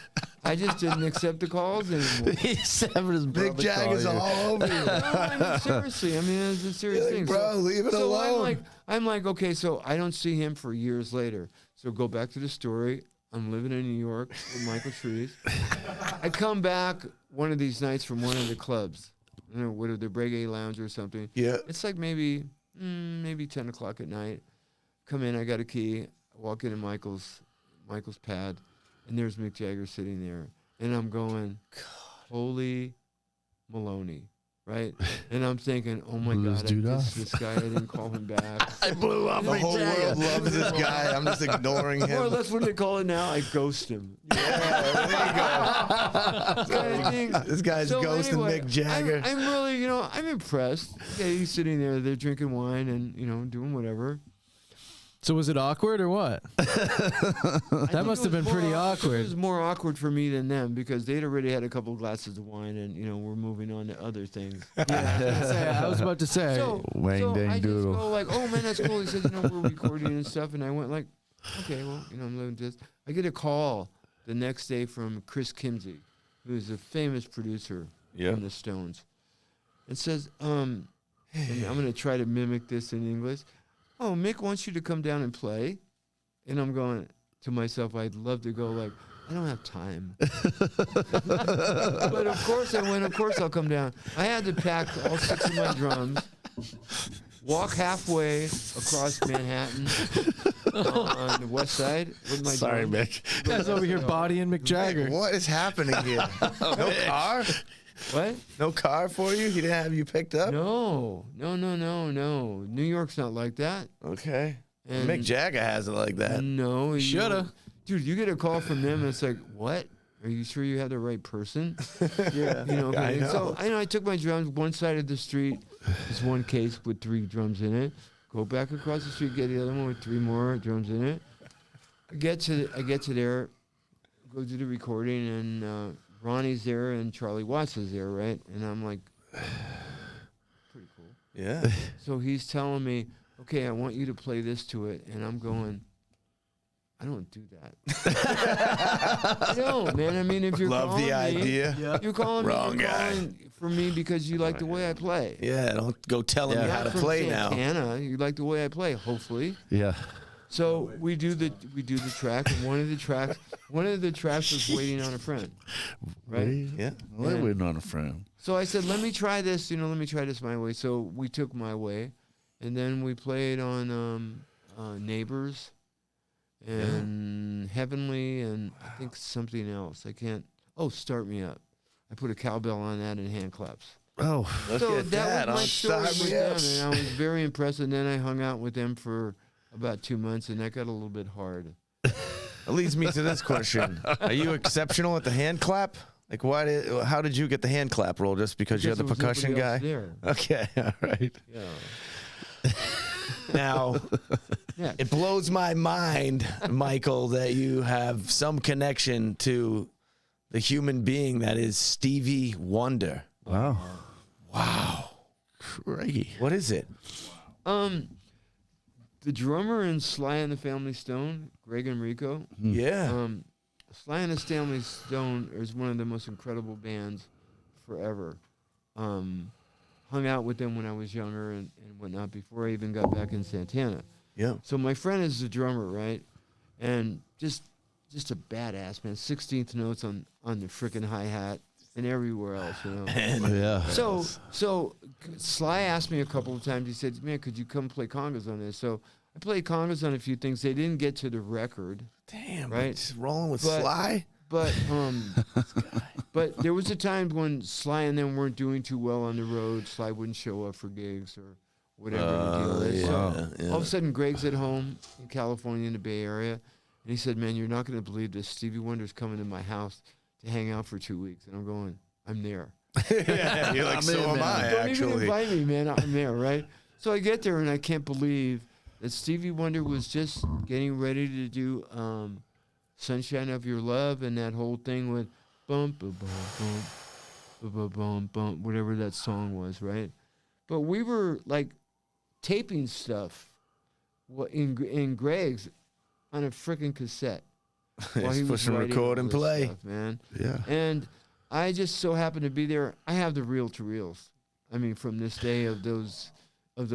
I just didn't accept the calls anymore. He's having his brother Big Jagger's all over you. No, I mean, seriously. I mean, it's a serious thing. Bro, leave it alone. I'm like, okay, so I don't see him for years later. So go back to the story. I'm living in New York with Michael Trees. I come back one of these nights from one of the clubs. Whether the Reggae Lounge or something. Yeah. It's like maybe 10 o'clock at night. Come in, I got a key. I walk into Michael's pad, and there's Mick Jagger sitting there. And I'm going, holy Maloney, right? And I'm thinking, oh my God, I missed this guy. I didn't call him back. I blew up. The whole world loves this guy. I'm just ignoring him. Or that's what they call it now. I ghost him. Yeah, there you go. This guy's ghosting anyway, Mick Jagger. I'm really, I'm impressed. Yeah, he's sitting there, they're drinking wine and, doing whatever. So was it awkward or what? That must have been pretty awkward. It was more awkward for me than them because they'd already had a couple of glasses of wine and, we're moving on to other things. I was about to say. So I just go like, oh, man, that's cool. He said, we're recording and stuff. And I went like, okay, well, I'm living this. I get a call the next day from Chris Kimsey, who's a famous producer from the Stones. It says, and I'm going to try to mimic this in English. Oh, Mick wants you to come down and play. And I'm going to myself, I'd love to go like, I don't have time. But of course I'll come down. I had to pack all 6 of my drums, walk halfway across Manhattan on the west side with my Sorry, drums. Mick. Guys over here bodying Mick Jagger. What is happening here? No car? What? No car for you? He didn't have you picked up? No. New York's not like that. Okay. And Mick Jagger has it like that. No. Shoulda. Dude, you get a call from them and it's like, what? Are you sure you have the right person? Yeah. Okay. I know. So I took my drums one side of the street. There's one case with 3 drums in it. Go back across the street, get the other one with 3 more drums in it. I get to there, go do the recording, and Ronnie's there and Charlie Watts is there, right? And I'm like, pretty cool. Yeah. So he's telling me, okay, I want you to play this to it. And I'm going, I don't do that. I don't, man. I mean, if you're Love calling the idea. me, you're calling Wrong me, you're guy. calling for me because you like the way I play. Yeah, don't go telling me how to Not from play now. Santana. You like the way I play, hopefully. Yeah. So we do the track, and one of the tracks was Waiting on a Friend, right? Yeah. We're waiting on a friend. So I said, let me try this, let me try this my way. So we took My Way, and then we played on Neighbors and Heavenly, and I think something else. Start Me Up. I put a cowbell on that and hand claps. Oh, Let's So get that was my story Start with Me Up. them, and I was very impressed. And then I hung out with them for about 2 months, and that got a little bit hard. That leads me to this question. Are you exceptional at the hand clap? Like, how did you get the hand clap roll? Just because you're the there was percussion nobody guy? else there. Okay, all right. Yeah. Now, Yeah. it blows my mind, Michael, that you have some connection to the human being that is Stevie Wonder. wow. Wow. Craigie. What is it? The drummer in Sly and the Family Stone, Greg Enrico. Yeah. Sly and the Family Stone is one of the most incredible bands forever. Hung out with them when I was younger and whatnot before I even got back in Santana. Yeah. So my friend is the drummer, right? and just a badass, man. 16th notes on the freaking hi-hat and everywhere else, you know. Yeah. So Sly asked me a couple of times. He said, "Man, could you come play congas on this?" So I played congas on a few things. They didn't get to the record. Damn, right? Just rolling with Sly. But there was a time when Sly and them weren't doing too well on the road. Sly wouldn't show up for gigs or whatever the deal is. Yeah, So yeah. all of a sudden, Greg's at home in California in the Bay Area, and he said, "Man, you're not going to believe this. Stevie Wonder's coming to my house to hang out for 2 weeks." And I'm going, "I'm there." Yeah, you're like, so am I, Don't even actually. invite me, man. I'm there, right? So I get there, and I can't believe that Stevie Wonder was just getting ready to do Sunshine of Your Love and that whole thing with bump, bump, bump, bump, bump, bump, whatever that song was, right? But we were, like, taping stuff in Greg's on a freaking cassette. While he Just was push and writing record all and this play. stuff, man. Yeah. And I just so happened to be there. I have the reel-to-reels. I mean, from this day of those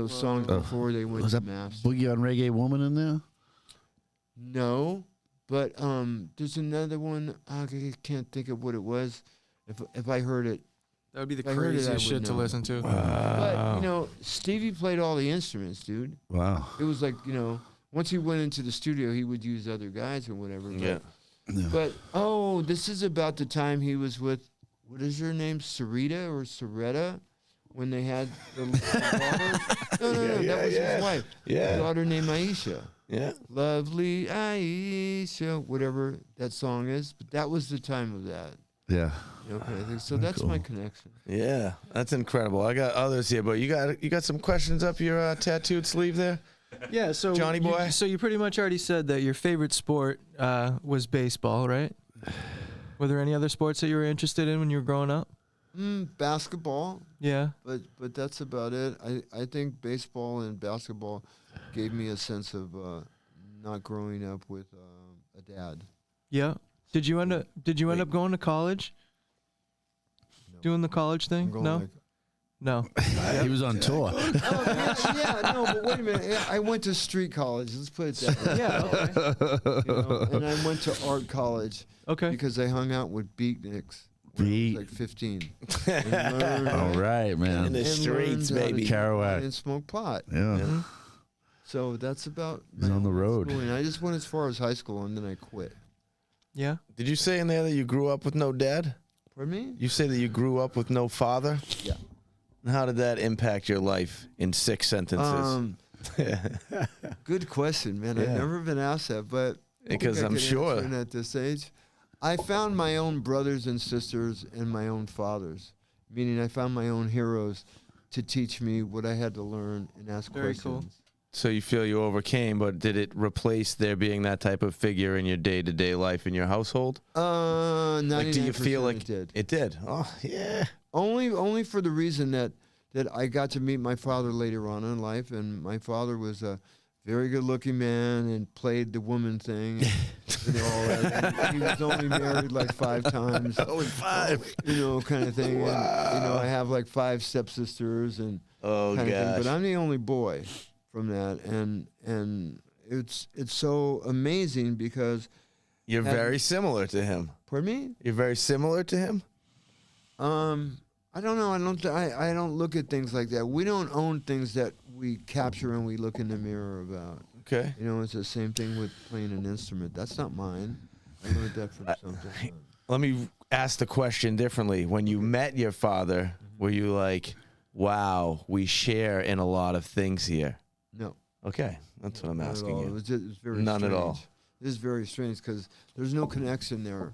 songs before they went Was to that mass. Boogie on Reggae Woman in there? No, but there's another one. I can't think of what it was. If I heard it, That would be the If I heard it, I craziest shit would to know. listen to. but you know, Stevie played all the instruments, dude. Wow. It was like, you know, once he went into the studio, he would use other guys or whatever. Yeah. But this is about the time he was with, what is her name, Sarita or Soretta, when they had the daughter. No, that was his wife. Yeah. His daughter named Aisha. Yeah. Lovely Aisha, whatever that song is. But that was the time of that. Yeah. You know, kind of thing. So that's my connection. Yeah, that's incredible. I got others here, but you got some questions up your tattooed sleeve there? Yeah, so Johnny boy? So you pretty much already said that your favorite sport was baseball, right? Were there any other sports that you were interested in when you were growing up? Basketball, Yeah. but that's about it. I think baseball and basketball gave me a sense of not growing up with a dad. Yeah. Did you end up going to college? No. Doing the college I'm thing? going No. like, No. He was on tour. no, but wait a minute. Yeah, I went to street college. Let's put it that way. Yeah. Okay. You know, and I went to art college Okay. because I hung out with beatniks when I was like 15. And learned, All right, In man. the and streets, learned how to baby. Kerouac. and smoke pot. Yeah. So that's about. He's my on the road. schooling. I just went as far as high school and then I quit. Yeah. Did you say in there that you grew up with no dad? Pardon me? You say that you grew up with no father? Yeah. And how did that impact your life in 6 sentences? Good question, man. I've Yeah. never been asked that, but I think Because I I'm could sure. answer it at this age. I found my own brothers and sisters and my own fathers, meaning I found my own heroes to teach me what I had to learn and ask Very questions. cool. So you feel you overcame, but did it replace there being that type of figure in your day-to-day life in your household? 99% Like, do you feel like it did? It did. Oh, yeah. Only for the reason that I got to meet my father later on in life, and my father was a very good-looking man and played the woman thing. And all that. He was only married like 5 times. Only 5. You know, kind of thing. And, you know, I have like 5 stepsisters and Oh, kind of thing. gosh. But I'm the only boy from that, and it's so amazing because. You're very similar to him. Pardon me? You're very similar to him? I don't know. I don't look at things like that. We don't own things that we capture and we look in the mirror about. Okay. You know, it's the same thing with playing an instrument. That's not mine. I learned that from something. Let me ask the question differently. When you met your father, were you like, wow, we share in a lot of things here? No. Okay. That's what I'm Not at asking all. you. It's very None strange. at all. It is very strange because there's no connection there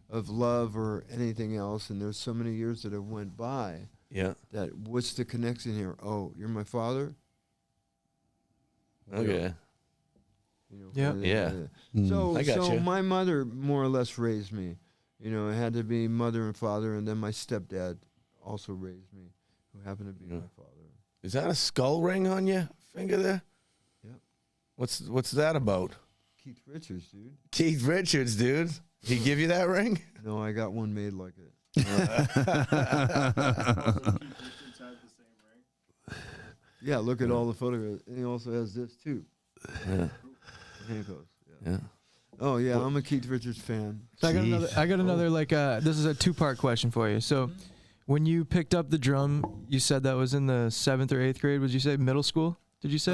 of love or anything else. And there's so many years that have went by Yeah. that what's the connection here? Oh, you're my father? Okay. You know, Yeah. Yeah. So, I got you. my mother more or less raised me. You know, it had to be mother and father, and then my stepdad also raised me, who happened to be Yeah. my father. Is that a skull ring on your finger there? Yep. What's that about? Keith Richards, dude. Keith Richards, dude. He give you that ring? No, I got one made like it. Yeah, look at all the photographs. And he also has this too. Yeah. Handcuffs. Yeah. Yeah. Oh yeah, I'm a Keith Richards fan. So I got another like this is a 2-part question for you. So when you picked up the drum, you said that was in the 7th or 8th grade. Would you say middle school? Did you say?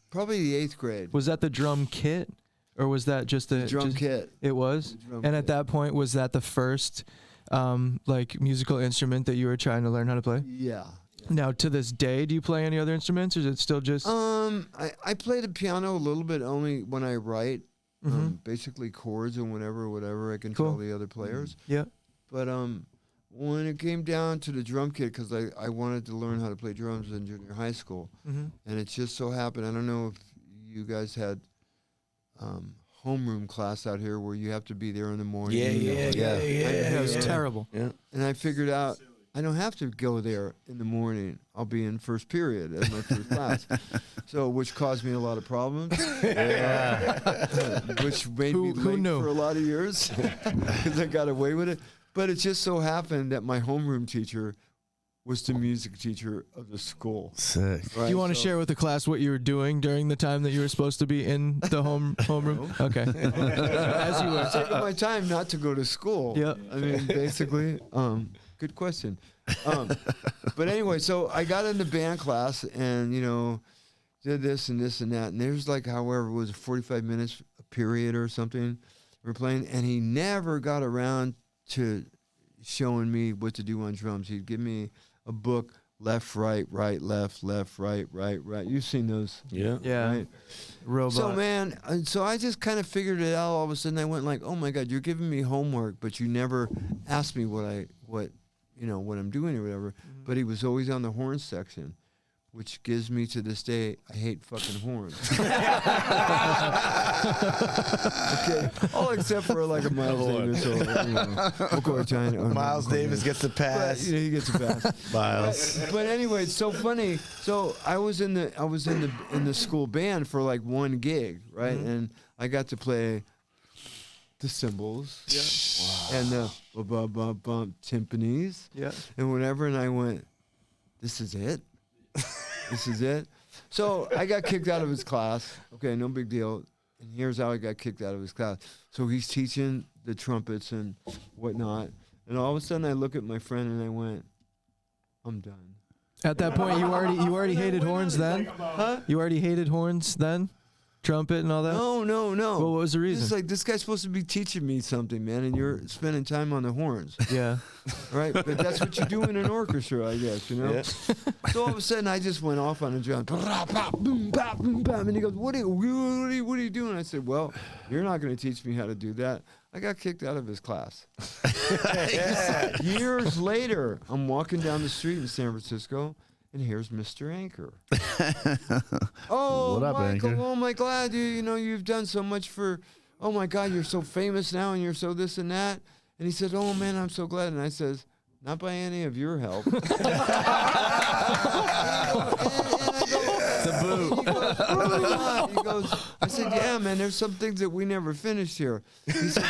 Probably the 8th grade. Was that the drum kit, or was that just a Drum kit? It was. And at that point, was that the first like musical instrument that you were trying to learn how to play? Yeah. Now to this day, do you play any other instruments, or is it still just? I play the piano a little bit only when I write. Basically chords and whatever I can tell the other players. Yeah. But when it came down to the drum kit, because I wanted to learn how to play drums in junior high school, and it just so happened, I don't know if you guys had homeroom class out here where you have to be there in the morning. Yeah. It was terrible. Yeah. And I figured out I don't have to go there in the morning. I'll be in first period as my first class. So, which caused me a lot of problems. Which made me late for a lot of years because I got away with it. But it just so happened that my homeroom teacher was the music teacher of the school. Sick. Right? Do you want to share with the class what you were doing during the time that you were supposed to be in the homeroom? Okay. As you were taking my time not to go to school. Yeah. I mean, basically, good question. But anyway, so I got into band class and, did this and this and that. And there's like, however, it was 45 minutes a period or something we're playing. And he never got around to showing me what to do on drums. He'd give me a book, left, right, left, right. You've seen those. Yeah. Right? Robot. So, man, so I just kind of figured it out. All of a sudden I went like, oh my God, you're giving me homework, but you never asked me what I'm doing or whatever. But he was always on the horn section, which gives me to this day, I hate fucking horns. Okay, all except for like a Miles Davis or China. Miles Davis gets the pass. But, he gets a pass. Miles. But anyway, it's so funny. So I was in the school band for like one gig, right? And I got to play the cymbals, and the timpanis, and whatever. And I went, "This is it." This is it. So I got kicked out of his class. Okay, no big deal. And here's how I got kicked out of his class. So he's teaching the trumpets and whatnot. And all of a sudden I look at my friend and I went, I'm done. At that point, you already hated horns then? Huh? You already hated horns then? Trumpet and all that? No. Well, what was the reason? It's like, this guy's supposed to be teaching me something, man, and you're spending time on the horns. Yeah. Right? But that's what you do in an orchestra, I guess, Yeah. So all of a sudden, I just went off on a drum. And he goes, what are you doing? I said, well, you're not going to teach me how to do that. I got kicked out of his class. Years later, I'm walking down the street in San Francisco, and here's Mr. Anchor. Oh, what up, Michael, Anchor? oh my God, you've done so much for, oh my God, you're so famous now and you're so this and that. And he said, oh man, I'm so glad. And I says, not by any of your help. And I go, he goes, probably not. He goes, I said, yeah, man, there's some things that we never finished here. He said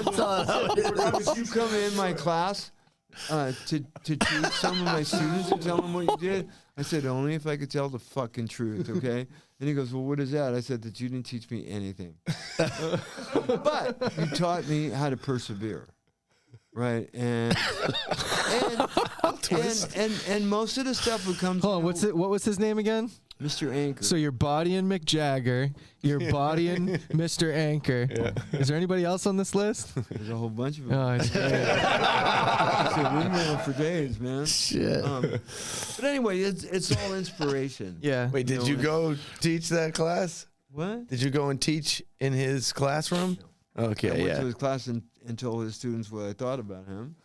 would you come in my class to teach some of my students and tell them what you did? I said, only if I could tell the fucking truth, okay? And he goes, well, what is that? I said, that you didn't teach me anything. But you taught me how to persevere, right? And most of the stuff would come. Hold on, what was his name again? Mr. Anchor. So you're bodying Mick Jagger, you're bodying Mr. Anchor. Yeah. Is there anybody else on this list? There's a whole bunch of them. Oh, it's great. It's for days, man. Shit. But anyway, it's all inspiration. Yeah. Wait, did you go teach that class? What? Did you go and teach in his classroom? No. Okay, I went to his class and told his students what I thought about him.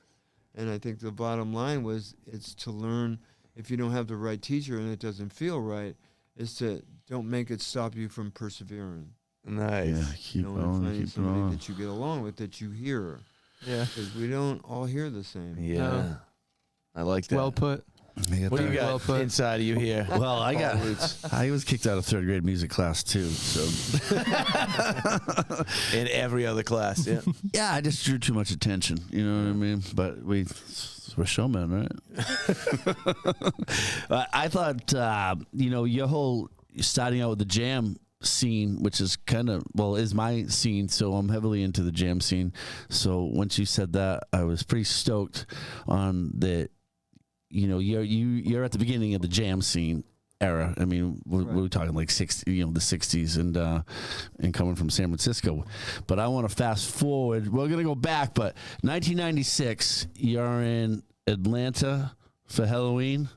And I think the bottom line was it's to learn, if you don't have the right teacher and it doesn't feel right, is to don't make it stop you from persevering. Nice. Yeah, keep finding somebody going. that you get along with, that you hear. Yeah. Because we don't all hear the same. Yeah. No. I like that. Well put. What do you got inside of you here? Well, I was kicked out of third grade music class too. So in every other class, yeah. yeah, I just drew too much attention. You know what I mean? But we're showmen, right? I thought your whole starting out with the jam scene, which is is my scene. So I'm heavily into the jam scene. So once you said that, I was pretty stoked on that. You know, you're at the beginning of the jam scene era. I mean, we're talking like the 60s and coming from San Francisco. But I want to fast forward. We're going to go back, but 1996, you're in Atlanta for Halloween.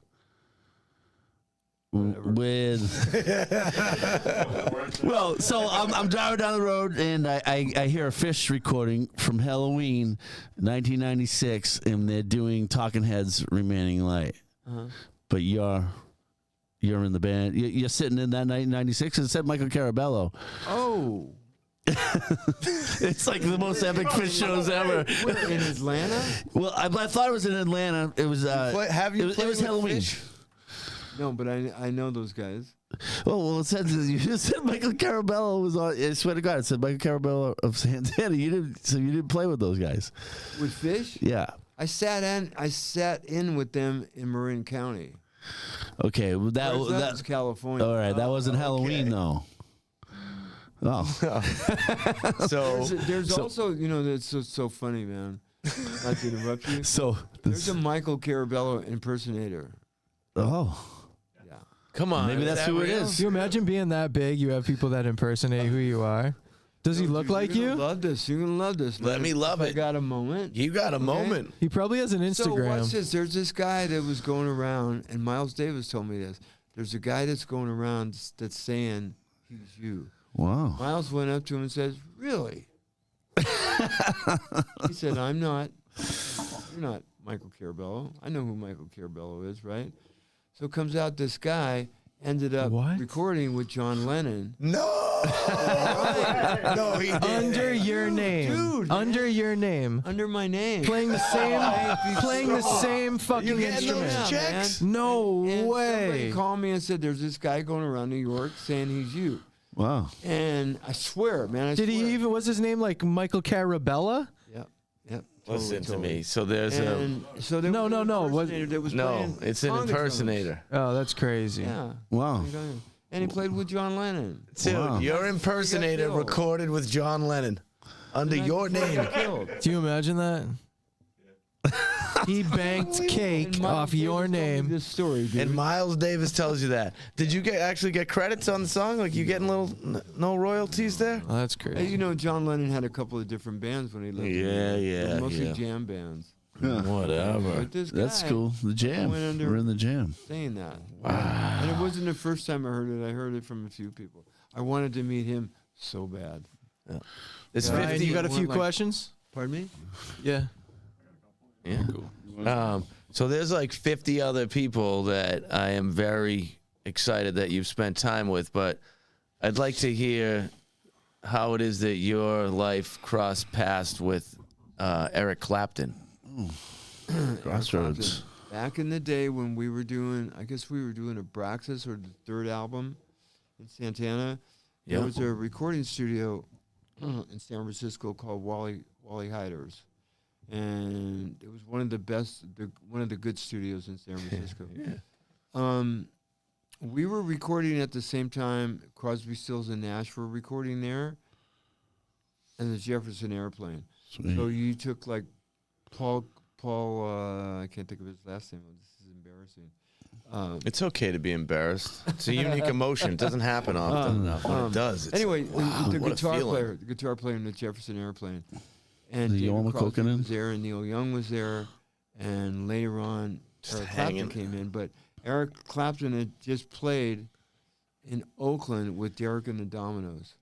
So I'm driving down the road and I hear a Fish recording from Halloween 1996, and they're doing Talking Heads Remaining Light. But you're in the band. You're sitting in that night in 96. It said Michael Carabello. Oh. It's like the most epic Fish shows ever. Where, in Atlanta? Well, I thought it was in Atlanta. It was. It was Halloween. Fish? No, but I know those guys. Oh, well, it said Michael Carabello was on. I swear to God, it said Michael Carabello of Santana. You didn't play with those guys. With Fish? Yeah. I sat in with them in Marin County. Okay, well, that was California. All right, that wasn't Halloween though. Oh. There's also, that's so funny, man. Not to interrupt you. There's a Michael Carabello impersonator. Oh. Yeah. Come on. Maybe that's who it is. Can you imagine being that big? You have people that impersonate who you are. Does he look like you? You're gonna love this. Man. Let me love it. I got a moment. You got a moment. He probably has an Instagram. So watch this. There's this guy that was going around, and Miles Davis told me this. There's a guy that's going around that's saying he's you. Wow. Miles went up to him and says, "Really?" He said, "I'm not. You're not Michael Carabello. I know who Michael Carabello is, right?" So it comes out this guy ended up recording with John Lennon. No. No, he didn't. Under your name. Dude. Under your name. Under my name. Playing the same fucking instrument. Checks? No and way. Somebody called me and said, there's this guy going around New York saying he's you. Wow. And I swear, man, was his name like Michael Carabella? Yep. Listen to me. So there's No. it's an impersonator. Oh, that's crazy. Yeah. Wow. And he played with John Lennon. Dude, your impersonator recorded with John Lennon under your name. Do you imagine that? He banked cake off your name. This story, dude. And Miles Davis tells you that. Did you actually get credits on the song? Like you getting no royalties there? Oh, that's crazy. John Lennon had a couple of different bands when he lived. Yeah. Mostly jam bands. Yeah. Whatever. But this That's guy cool. The jam. We're in the jam. Saying that. Wow. And it wasn't the first time I heard it. I heard it from a few people. I wanted to meet him so bad. Yeah. It's Ryan, 50. you got a few questions? Pardon me? Yeah. Yeah. Cool. So there's like 50 other people that I am very excited that you've spent time with, but I'd like to hear how it is that your life crossed paths with Eric Clapton. Crossroads. Back in the day when we were doing, I guess we were doing Abraxas or the third album in Santana. There was a recording studio in San Francisco called Wally Hyder's. And it was one of the best, one of the good studios in San Francisco. We were recording at the same time. Crosby, Stills, and Nash were recording there, and the Jefferson Airplane. Sweet. So you took like Paul. I can't think of his last name. This is embarrassing. It's okay to be embarrassed. It's a unique emotion. It doesn't happen often enough. When it does, it's anyway, the what guitar player in the Jefferson Airplane. And The David Yoma Crosby Kokinen? was there, and Neil Young was there, and later on, Eric Clapton came in. But Eric Clapton had just played in Oakland with Derek and the Dominoes,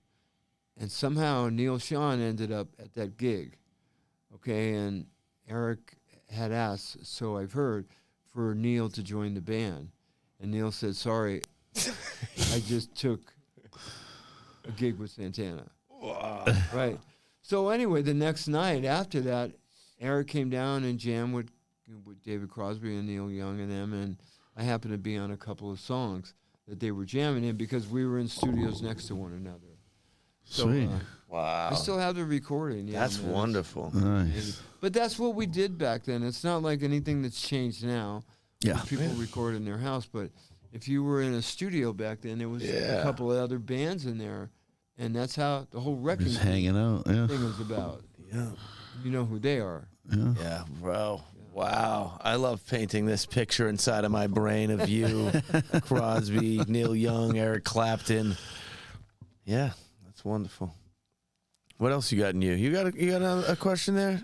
and somehow Neil Sean ended up at that gig. Okay, and Eric had asked, so I've heard, for Neil to join the band, and Neil said, "Sorry, I just took a gig with Santana." Wow. Right. So anyway, the next night after that, Eric came down and jammed with David Crosby and Neil Young and them, and I happened to be on a couple of songs that they were jamming in because we were in studios next to one another. So, Sweet. Wow. I still have the recording. Yeah, That's man. wonderful. Nice. But that's what we did back then. It's not like anything that's changed now. Yeah. People record in their house, but if you were in a studio back then, there was a couple of other bands in there, and that's how the whole wrecking Just hanging out. Yeah. thing was about. Yeah. You know who they are. Yeah, bro. Wow. I love painting this picture inside of my brain of you, Crosby, Neil Young, Eric Clapton. Yeah, that's wonderful. What else you got in you? You got a question there?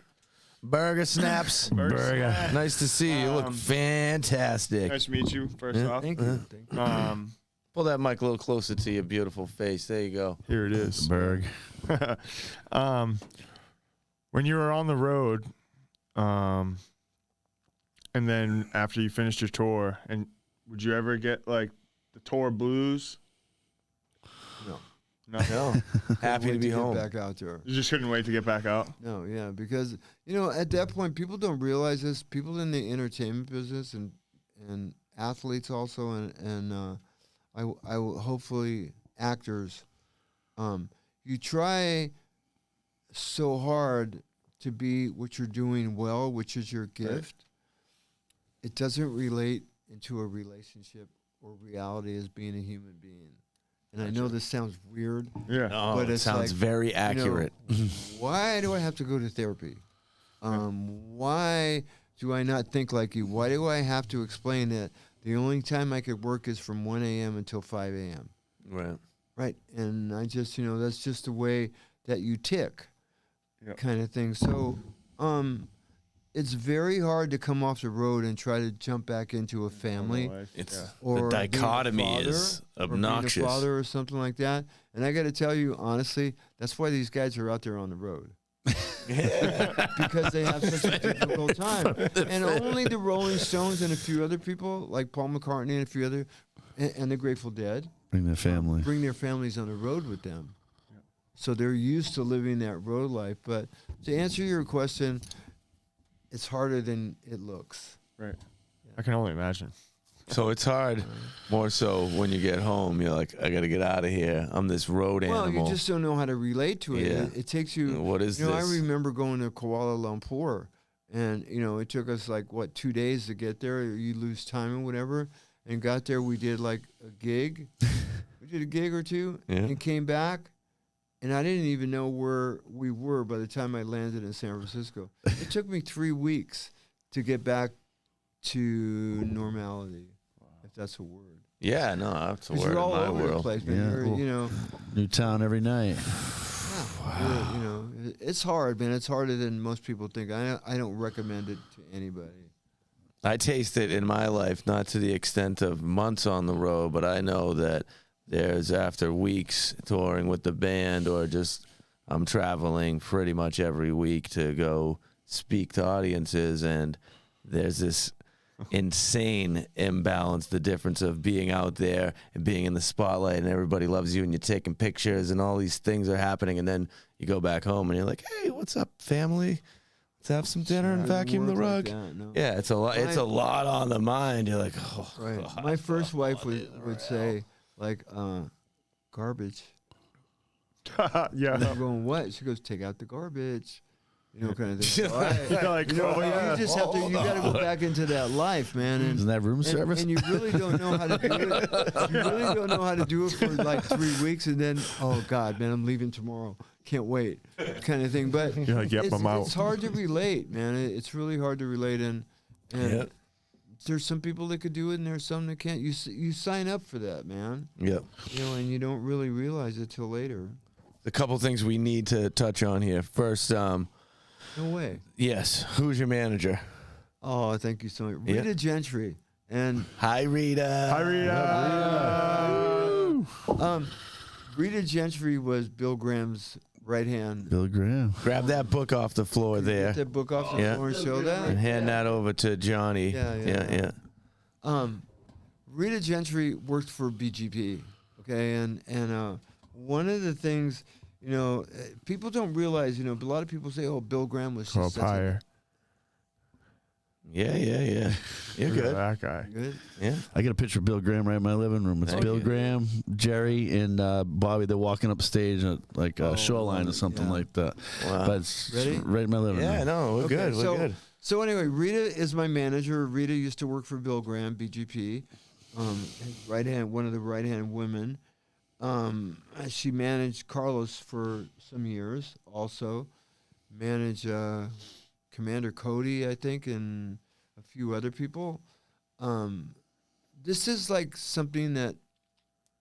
Burger Snaps. Burger. Nice to see you. You look fantastic. Nice to meet you, first off. Thank you. Thank you. Pull that mic a little closer to your beautiful face. There you go. Here it is. Berg. When you were on the road, and then after you finished your tour, and would you ever get like the tour blues? No. No. Happy to be home. Get back out there. You just couldn't wait to get back out? No, yeah, because at that point, people don't realize this. People in the entertainment business and athletes also, and I hopefully actors. You try so hard to be what you're doing well, which is your gift. Right. It doesn't relate into a relationship or reality as being a human being. And I know this sounds weird. Yeah. No, but it it sounds very accurate. Why do I have to go to therapy? Why do I not think like you? Why do I have to explain that the only time I could work is from 1 a.m. until 5 a.m.? Right. Right. And I just, that's just the way that you tick, kind of thing. So it's very hard to come off the road and try to jump back into a family. It's or the dichotomy is obnoxious. Or being a father or something like that. And I got to tell you, honestly, that's why these guys are out there on the road. Because they have such a difficult time. And only the Rolling Stones and a few other people, like Paul McCartney and a few other, and the Grateful Dead, Bring their family. Bring their families on the road with them. So they're used to living that road life. But to answer your question, it's harder than it looks. Right. I can only imagine. So it's hard, more so when you get home. You're like, I got to get out of here. I'm this road animal. Well, you just don't know how to relate to it. Yeah. It takes you. What is this? I remember going to Kuala Lumpur, and it took us 2 days to get there. You lose time and whatever. And got there, we did a gig. We did a gig or two, and came back. And I didn't even know where we were by the time I landed in San Francisco. It took me 3 weeks to get back to normality, if that's a word. Yeah, no, that's a word you're all in my over world. the place, man. Yeah. New town every night. Wow. It's hard, man. It's harder than most people think. I don't recommend it to anybody. I taste it in my life, not to the extent of months on the road, but I know that there's after weeks touring with the band or just I'm traveling pretty much every week to go speak to audiences, and there's this insane imbalance, the difference of being out there and being in the spotlight and everybody loves you and you're taking pictures and all these things are happening, and then you go back home and you're like, hey, what's up, family? Let's have some dinner and vacuum the rug. Yeah, it's a lot. It's a lot on the mind. You're like, oh, right. God, my first wife would say, garbage. Yeah. And I'm going, what? She goes, take out the garbage. Kind of thing. So you just have to. You got to go back into that life, man. And, Isn't that room service? And you really don't know how to do it. You really don't know how to do it for 3 weeks, and then, oh God, man, I'm leaving tomorrow. Can't wait, kind of thing. But you're like, yep, I'm out. It's hard to relate, man. It's really hard to relate, and there's some people that could do it, and there's some that can't. You sign up for that, man. Yep. And you don't really realize it till later. A couple things we need to touch on here. First, no way. Yes. Who's your manager? Oh, thank you so much. Rita Gentry. And hi, Rita. Hi, Rita. Rita Gentry was Bill Graham's right hand. Bill Graham. Grab that book off the floor there. Get that book off the floor and show that. And hand that over to Johnny. Yeah. Rita Gentry worked for BGP. Okay, and one of the things, people don't realize, a lot of people say, oh, Bill Graham was just such a... Yeah. You're good. That guy. Good? Yeah. I got a picture of Bill Graham right in my living room. It's Bill Graham, Jerry, and Bobby. They're walking up stage at Shoreline or something like that. Wow. But it's Ready? right in my living room. Yeah, no, we're good. So anyway, Rita is my manager. Rita used to work for Bill Graham, BGP. his right hand, one of the right hand women. She managed Carlos for some years. Also, managed Commander Cody, I think, and a few other people. This is like something that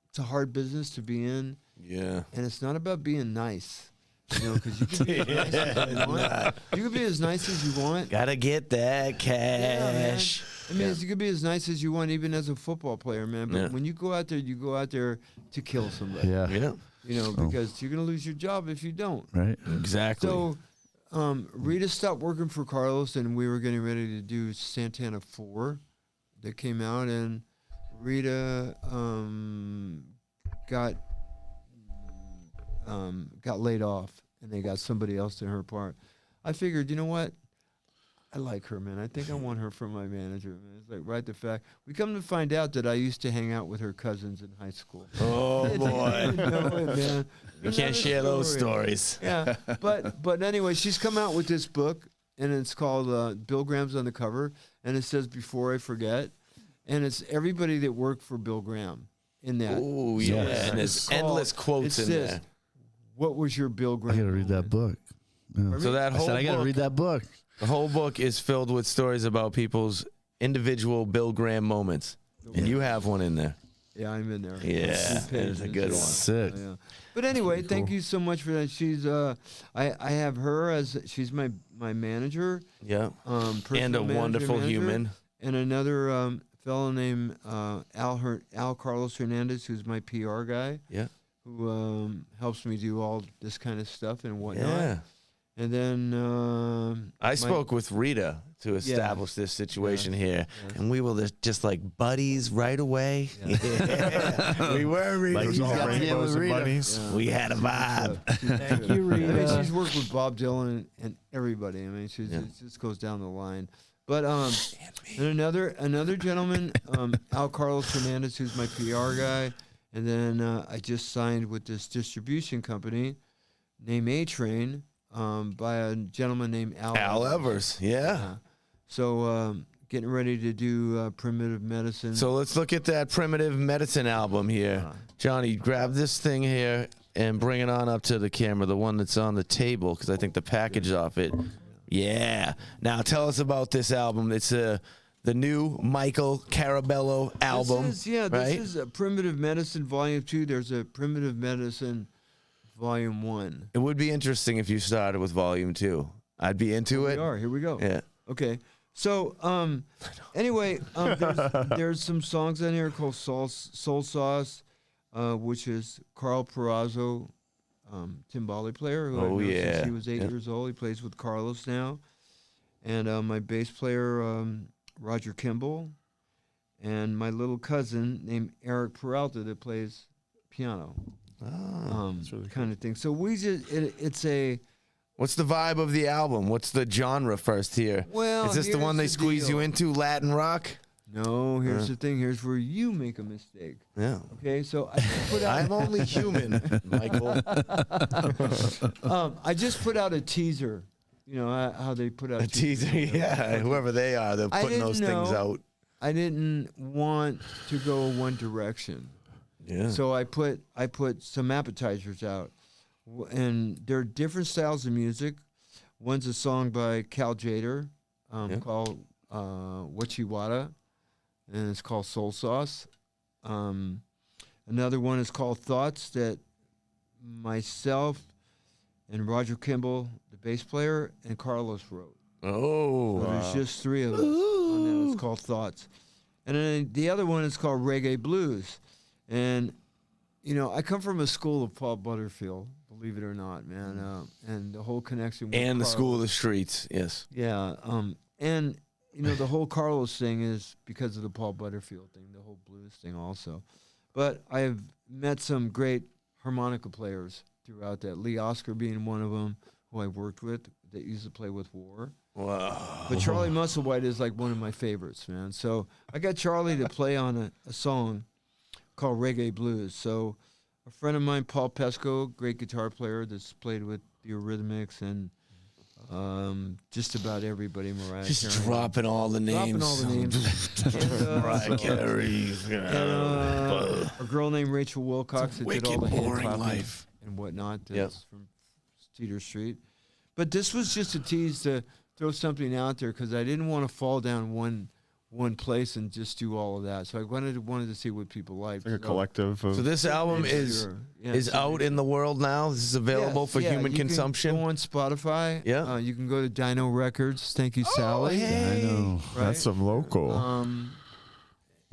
it's a hard business to be in. Yeah. And it's not about being nice. You know, because you can be as nice as you want. You can be as nice as you want. Gotta get that cash. I mean, you can be as nice as you want, even as a football player, man. But when you go out there to kill somebody. Yeah. Yeah. You know, because you're gonna lose your job if you don't. Right. Exactly. So, Rita stopped working for Carlos, and we were getting ready to do Santana 4 that came out, and Rita got laid off, and they got somebody else in her part. I figured, you know what? I like her, man. I think I want her for my manager, man. It's like right the fact. We come to find out that I used to hang out with her cousins in high school. Oh boy. No way, man. You can't share those stories. Yeah, but anyway, she's come out with this book, and it's called Bill Graham's on the cover, and it says "Before I Forget," and it's everybody that worked for Bill Graham in that. Oh yeah, It's and there's called- endless quotes it in says, there. What was your Bill I Graham? gotta read that book. Yeah. So that I whole said I gotta book, read that book. the whole book is filled with stories about people's individual Bill Graham moments, and you have one in there. Yeah, I'm in there. Yeah, It's 2 that is a pages. good one. Sick. Yeah. But anyway, thank cool. you so much for that. She's I have her as she's my manager. Yeah, and Personal a manager, wonderful human. and another fellow named Al Carlos Hernandez, who's my PR guy. Yeah. Who helps me do all this kind of stuff and whatnot. Yeah. And then I spoke with Rita to establish this situation here, and we were just like buddies right away. Yeah. We were Rita. Like It was you all got rainbows and Rita. bunnies. We had a vibe. Thank you, I mean, Rita. she's worked with Bob Dylan and everybody. I mean, it just goes down the line. But and another gentleman, Al Carlos Hernandez, who's my PR guy, and then I just signed with this distribution company named A-Train by a gentleman named Al Evers. Yeah. So getting ready to do Primitive Medicine. So let's look at that Primitive Medicine album here. Johnny, grab this thing here and bring it on up to the camera, the one that's on the table, because I think the package off it. Yeah. Now tell us about this album. It's the new Michael Carabello album. This is a Primitive Medicine Volume 2. There's a Primitive Medicine Volume 1. It would be interesting if you started with Volume 2. I'd be into it. Here we go. Yeah. Okay. So, anyway, there's some songs on here called Soul Sauce, which is Carl Perazzo, timbale player who I've known since he was 8 years old. He plays with Carlos now. And my bass player, Roger Kimball, and my little cousin named Eric Peralta that plays piano. That's really kind of thing. So we just, it's a... What's the vibe of the album? What's the genre first here? Well, is this the one they here's the squeeze you deal. into, Latin rock? No, here's the thing. Here's where you make a mistake. Yeah. Okay, so I just put out... I'm only human, Michael. I just put out a teaser. You know how they put out A teaser, yeah. Whoever they are, they're I putting didn't those things know. out. I didn't want to go one direction, Yeah. so I put some appetizers out, and they're different styles of music. One's a song by Cal Jader called Wachiwata, and it's called Soul Sauce. Another one is called Thoughts that myself and Roger Kimball, the bass player, and Carlos wrote. Oh. So there's just three of us on that. It's called Thoughts. And then the other one is called Reggae Blues. And, you know, I come from a school of Paul Butterfield, believe it or not, man. And the whole connection with And the Carlos. School of the Streets, yes. Yeah. And, you know, the whole Carlos thing is because of the Paul Butterfield thing, the whole blues thing also. But I've met some great harmonica players throughout that. Lee Oscar being one of them, who I worked with, that used to play with War. Wow. But Charlie Musselwhite is like one of my favorites, man. So I got Charlie to play on a song called Reggae Blues. So a friend of mine, Paul Pesco, great guitar player that's played with the Eurythmics and Just about everybody. Mariah Just Carey. dropping all the names. Dropping all the names. And, Mariah Carey. a girl named Rachel Wilcox that did all Wicked the hand boring clapping life. and whatnot. Yep. That's from Cedar Street. But this was just a tease to throw something out there because I didn't want to fall down one place and just do all of that. So I wanted to see what people liked. Like a collective of. So this album is out in the world now. This is available for human consumption. Go on Spotify. Yeah. You can go to Dino Records. Thank you, Sally. hey. I know. Right? That's some local.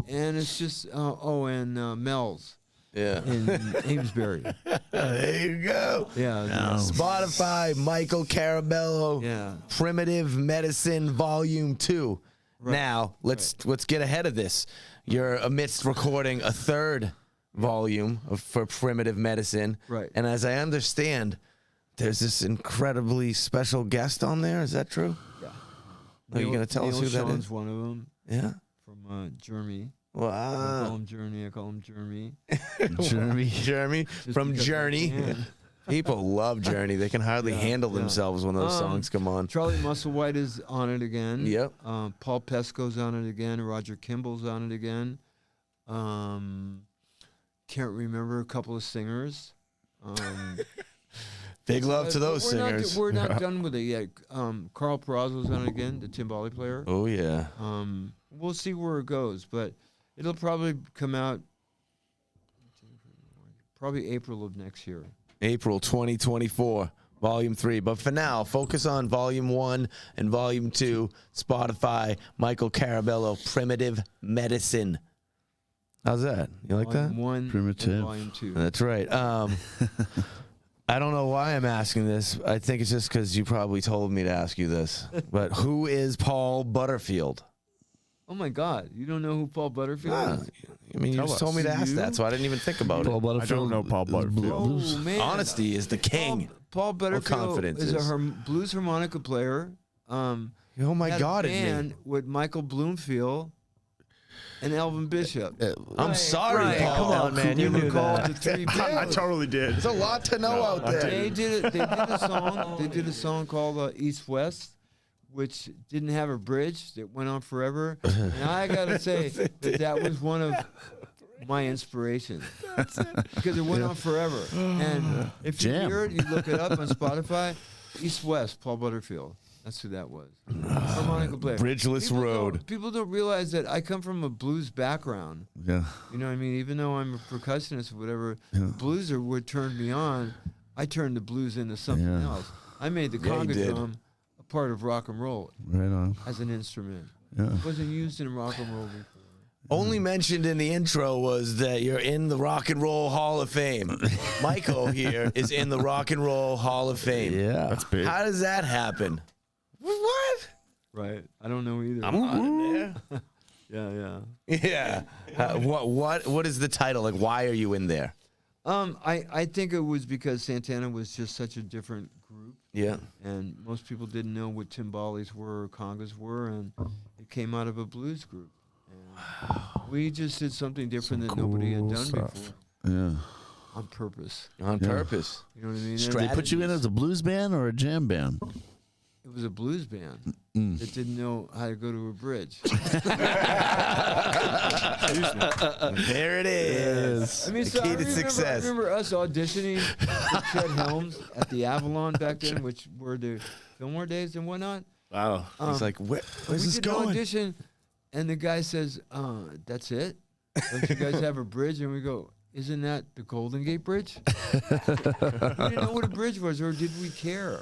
And it's just and Mel's Yeah. in Amesbury. There you go. Yeah. Spotify, Michael Carabello, Yeah. Primitive Medicine Volume 2. Right. Now, let's get ahead of this. You're amidst recording a third volume for Primitive Medicine. Right. And as I understand, there's this incredibly special guest on there. Is that true? Yeah. Are you going to tell us who that Sean's is? one of them Yeah. from Germany. I Wow. call him Journey. I call him Jeremy. Jeremy Just from because I Journey. can. People love Journey. They can hardly handle themselves when those songs come on. Charlie Musselwhite is on it again. Yep. Paul Pesco's on it again. Roger Kimball's on it again. Can't remember a couple of singers. Big love to those singers. We're not done with it yet. Carl Perazzo's on it again, the timbale player. Oh, yeah. We'll see where it goes, but it'll probably come out probably April of next year. April 2024, Volume 3. But for now, focus on Volume 1 and Volume 2, Spotify, Michael Carabello, Primitive Medicine. How's that? You like Volume that? 1 Primitive. and Volume 2. That's right. I don't know why I'm asking this. I think it's just because you probably told me to ask you this. But who is Paul Butterfield? Oh my God! You don't know who Paul Butterfield is? I mean, you Tell just us. told me to ask You? that, so I didn't even think about Paul it. Butterfield. I don't know Paul is Butterfield. blues. Oh man! Honesty is the king. Paul Butterfield confidence is a is. blues harmonica player. Oh my had God, a it's band me. with Michael Bloomfield and Elvin Bishop. I'm sorry, right, Paul. come on, man, They you were knew called that. the Three I Bears. totally did. There's a lot to know out I there. didn't. They did a song. They did a song called East West, which didn't have a bridge that went on forever. And I gotta say that was one of my inspirations because it went on forever. And if you Jam. hear it, you look it up on Spotify. East West, Paul Butterfield. That's who that was. Harmonica player. Bridgeless Road. People don't realize that I come from a blues background. Yeah. You know what I mean? Even though I'm a percussionist or whatever, the blues are what turned me on. I turned the blues into something Yeah. else. I made the Yeah, you conga did. drum a part of rock and roll Right on. as an instrument. Yeah. It wasn't used in rock and roll before. Only mentioned in the intro was that you're in the Rock and Roll Hall of Fame. Michael here is in the Rock and Roll Hall of Fame. Yeah. That's big. How does that happen? What? Right. I don't know either. I'm not in there. Yeah. Yeah. What is the title? Like, why are you in there? I think it was because Santana was just such a different group, Yeah. and most people didn't know what timbales were or congas were, and it came out of a blues group. And we just did something different that nobody had cool done stuff. before Yeah. on purpose. On purpose. You know what I mean? Strat- They put you in as a blues band or a jam band? It was a blues band Mm. that didn't know how to go to a bridge. There it is. I mean, the so key I to remember, success. I remember us auditioning with Chet Helms at the Avalon back then, which were the Fillmore days and whatnot. Wow. He's like, where's we this did an going? audition, and the guy says, "That's it? Don't you guys have a bridge?" And we go, "Isn't that the Golden Gate Bridge?" We didn't know what a bridge was, or did we care?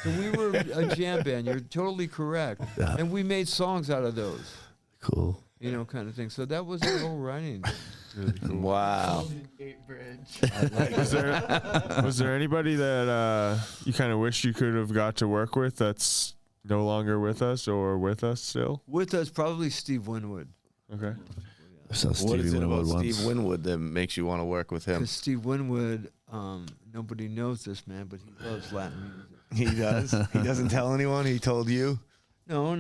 So we were a jam band. You're totally correct, and we made songs out of those, Cool. you know, kind of thing. So that was the whole writing. Wow. Was there anybody that you kind of wish you could have got to work with that's no longer with us or with us still? With us, probably Steve Winwood, Okay. So What Stevie is it about Winwood Steve once. Winwood that makes you want to work with him? because Steve Winwood, nobody knows this man, but he loves Latin music. He does. He doesn't tell anyone. He told you. No.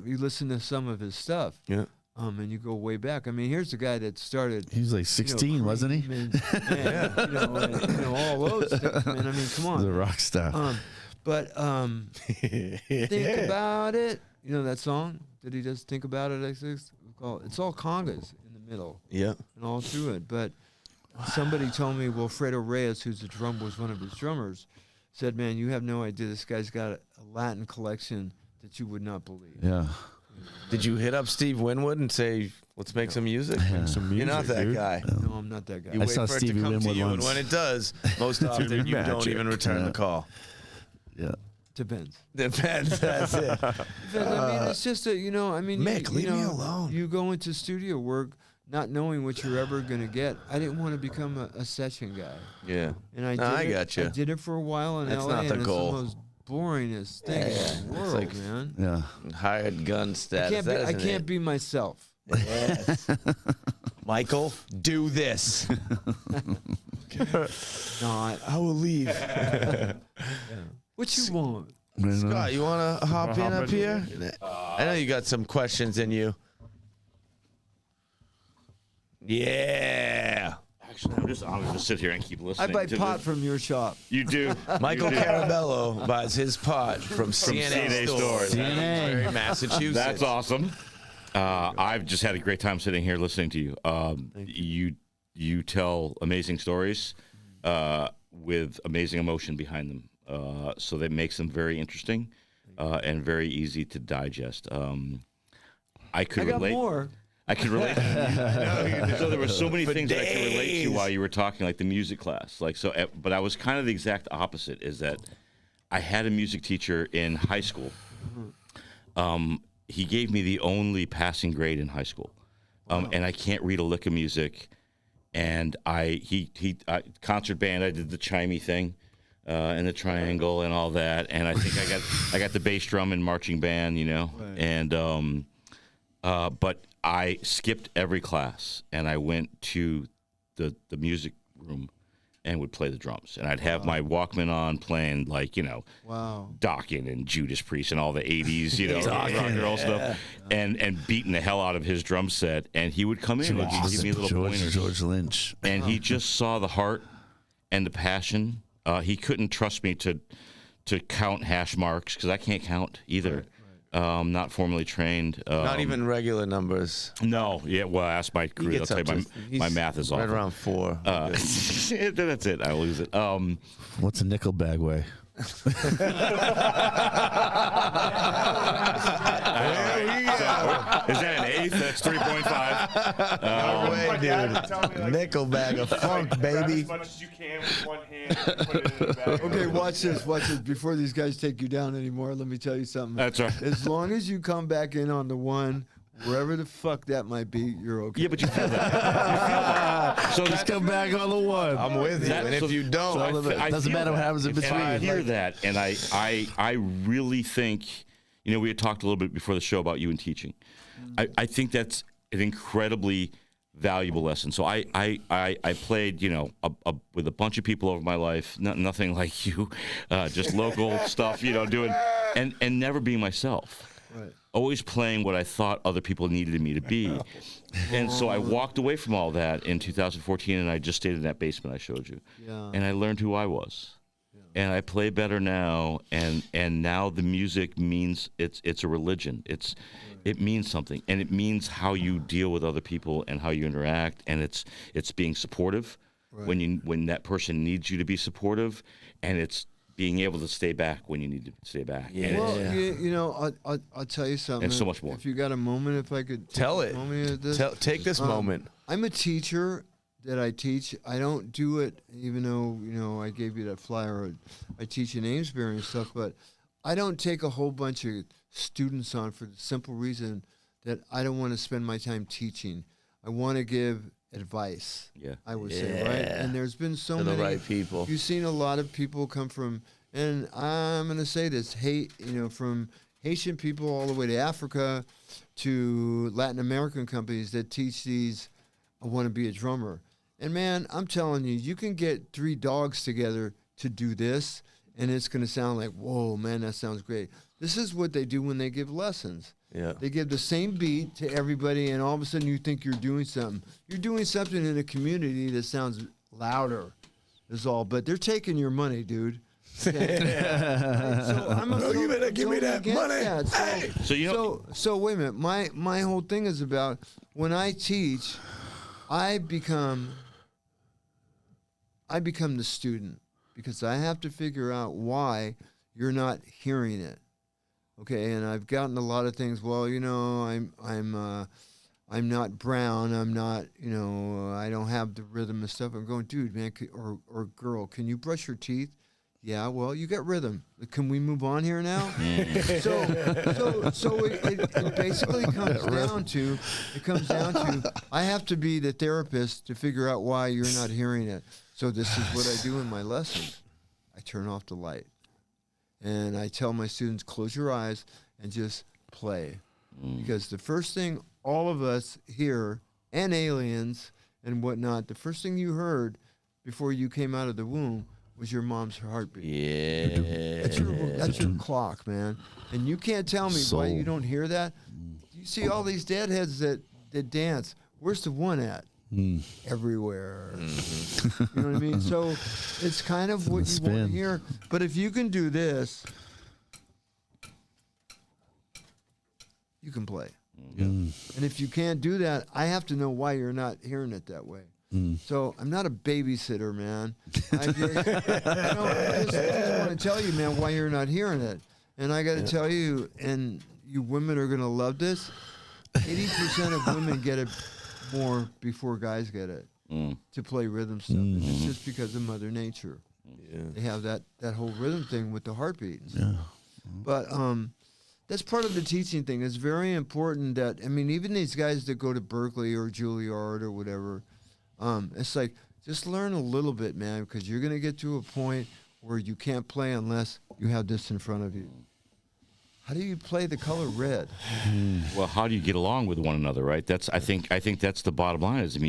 You listen to some of his stuff. Yeah. And you go way back. I mean, here's the guy that started. He was like 16, wasn't he? Cream and all those things, man. I mean, come He was a on. rock star. But think about it. You know that song that he does? Think about it. It's all congas in the middle. Yeah. And all through it. But somebody told me, Wilfredo Reyes, who's was one of his drummers, said, "Man, you have no idea. This guy's got a Latin collection that you would not believe." Yeah. Did you hit up Steve Winwood and say, "Let's make some music"? You're not that dude. guy. No, I'm not that guy. You I wait saw for it Stevie to come Winwood to you, and once. when it does, most often you don't magic. even return the call. Yeah. Depends. Depends. That's it. Because, I mean, it's just Mick, you leave me know, alone. You go into studio work not knowing what you're ever going to get. I didn't want to become a session guy. Yeah. And I No, did I it. got you. I did it for a while in That's LA, not the and goal. it's the most boringest thing in the world, like- man. Yeah. Hired gun I status. can't be myself. Yes. Michael, do this. Not. I will leave. What you want? Scott, you want to hop in hop up in? here? I know you got some questions in you. Yeah. Actually, I'm gonna just sit here and keep I listening. buy to pot this. from your shop. You do. Michael You do. Carabello buys his pot from CNA CNA Stores. Stores. CNA. Massachusetts. That's awesome. I've just had a great time sitting here listening to you. You tell amazing stories with amazing emotion behind them, so that makes them very interesting and very easy to digest. I could I got relate. more. I could relate. So there were so many things that I could relate to while you were talking, like the music class. But I was kind of the exact opposite. Is that I had a music teacher in high school. He gave me the only passing grade in high school, and I can't read a lick of music. And concert band. I did the chimey thing, and the triangle and all that. And I think I got the bass drum in marching band, you know. Right. And but I skipped every class, and I went to the music room and would play the drums. And I'd have my Walkman on playing, like, you know, Dokken and Judas Priest and all the 80s, you know, rock and roll stuff, and beating the hell out of his drum set. And he would come in and he'd give me little pointers. George Lynch. And he just saw the heart and the passion. He couldn't trust me to count hash marks, because I can't count either. Not formally trained. Not even regular numbers. No. Yeah. Well, ask my crew. They'll tell you my math is right awful. around 4. That's it. I lose it. What's a nickel bag weigh? Is that an eighth? That's 3.5. No way, dude. Nickel bag of funk, baby. As much as you can with one hand and put it in the bag. Okay, watch this. Before these guys take you down anymore, let me tell you something. That's right. As long as you come back in on the one, wherever the fuck that might be, you're okay. Yeah, but you feel that. So Just come back on the one. I'm with you. And if you don't, Doesn't matter what happens in And I between. hear that, and I really think, you know, we had talked a little bit before the show about you and teaching. I think that's an incredibly valuable lesson. So I played, you know, with a bunch of people over my life, nothing like you, just local stuff, you know, doing, and never being myself. Right. Always playing what I thought other people needed me to be. And so I walked away from all that in 2014, and I just stayed in that basement I showed you. Yeah. And I learned who I was. And I play better now, and now the music means it's a religion. It means something, and it means how you deal with other people and how you interact, and it's being supportive when that person needs you to be supportive, and it's being able to stay back when you need to stay back. Yeah. And Well, you know, I'll tell you something. And so much more. If you got a moment, if I could tell take it. a moment of this. Take this moment. I'm a teacher that I teach. I don't do it, even though, you know, I gave you that flyer. I teach in Amesbury and stuff, but I don't take a whole bunch of students on for the simple reason that I don't want to spend my time teaching. I want to give advice. Yeah. I would say, right? Yeah. And there's been so To the many right people. You've seen a lot of people come from, and I'm going to say this, from Haitian people all the way to Africa to Latin American companies that teach these, I want to be a drummer. And man, I'm telling you, you can get 3 dogs together to do this, and it's going to sound like, whoa, man, that sounds great. This is what they do when they give lessons. Yeah. They give the same beat to everybody, and all of a sudden you think you're doing something. You're doing something in a community that sounds louder is all. But they're taking your money, dude. Right? So I'm You better give me that money. Hey. So you know, So wait a minute. My whole thing is about when I teach, I become the student because I have to figure out why you're not hearing it. Okay, and I've gotten a lot of things. Well, you know, I'm not brown. I'm not, you know, I don't have the rhythm and stuff. I'm going, dude, man, or girl, can you brush your teeth? Yeah, well, you got rhythm. Can we move on here now? so it basically comes down to, I have to be the therapist to figure out why you're not hearing it. So this is what I do in my lessons. I turn off the light. And I tell my students, close your eyes and just play. Because the first thing all of us here, and aliens and whatnot, the first thing you heard before you came out of the womb was your mom's heartbeat. yeah. That's your clock, man. And you can't tell me why you don't hear that. You see all these deadheads that dance. Where's the one at? Everywhere. You know what I mean? So it's kind of what you want to hear. But if you can do this, you can play. And if you can't do that, I have to know why you're not hearing it that way. So I'm not a babysitter, man. I just want to tell you, man, why you're not hearing it. And I got to tell you, and you women are going to love this, 80% of women get it more before guys get it to play rhythm stuff. And it's just because of Mother Nature. They have that whole rhythm thing with the heartbeat. But that's part of the teaching thing. It's very important that, I mean, even these guys that go to Berkeley or Juilliard or whatever, it's like, just learn a little bit, man, because you're going to get to a point where you can't play unless you have this in front of you. How do you play the color red? Well, how do you get along with one another, right? I think that's the bottom line as a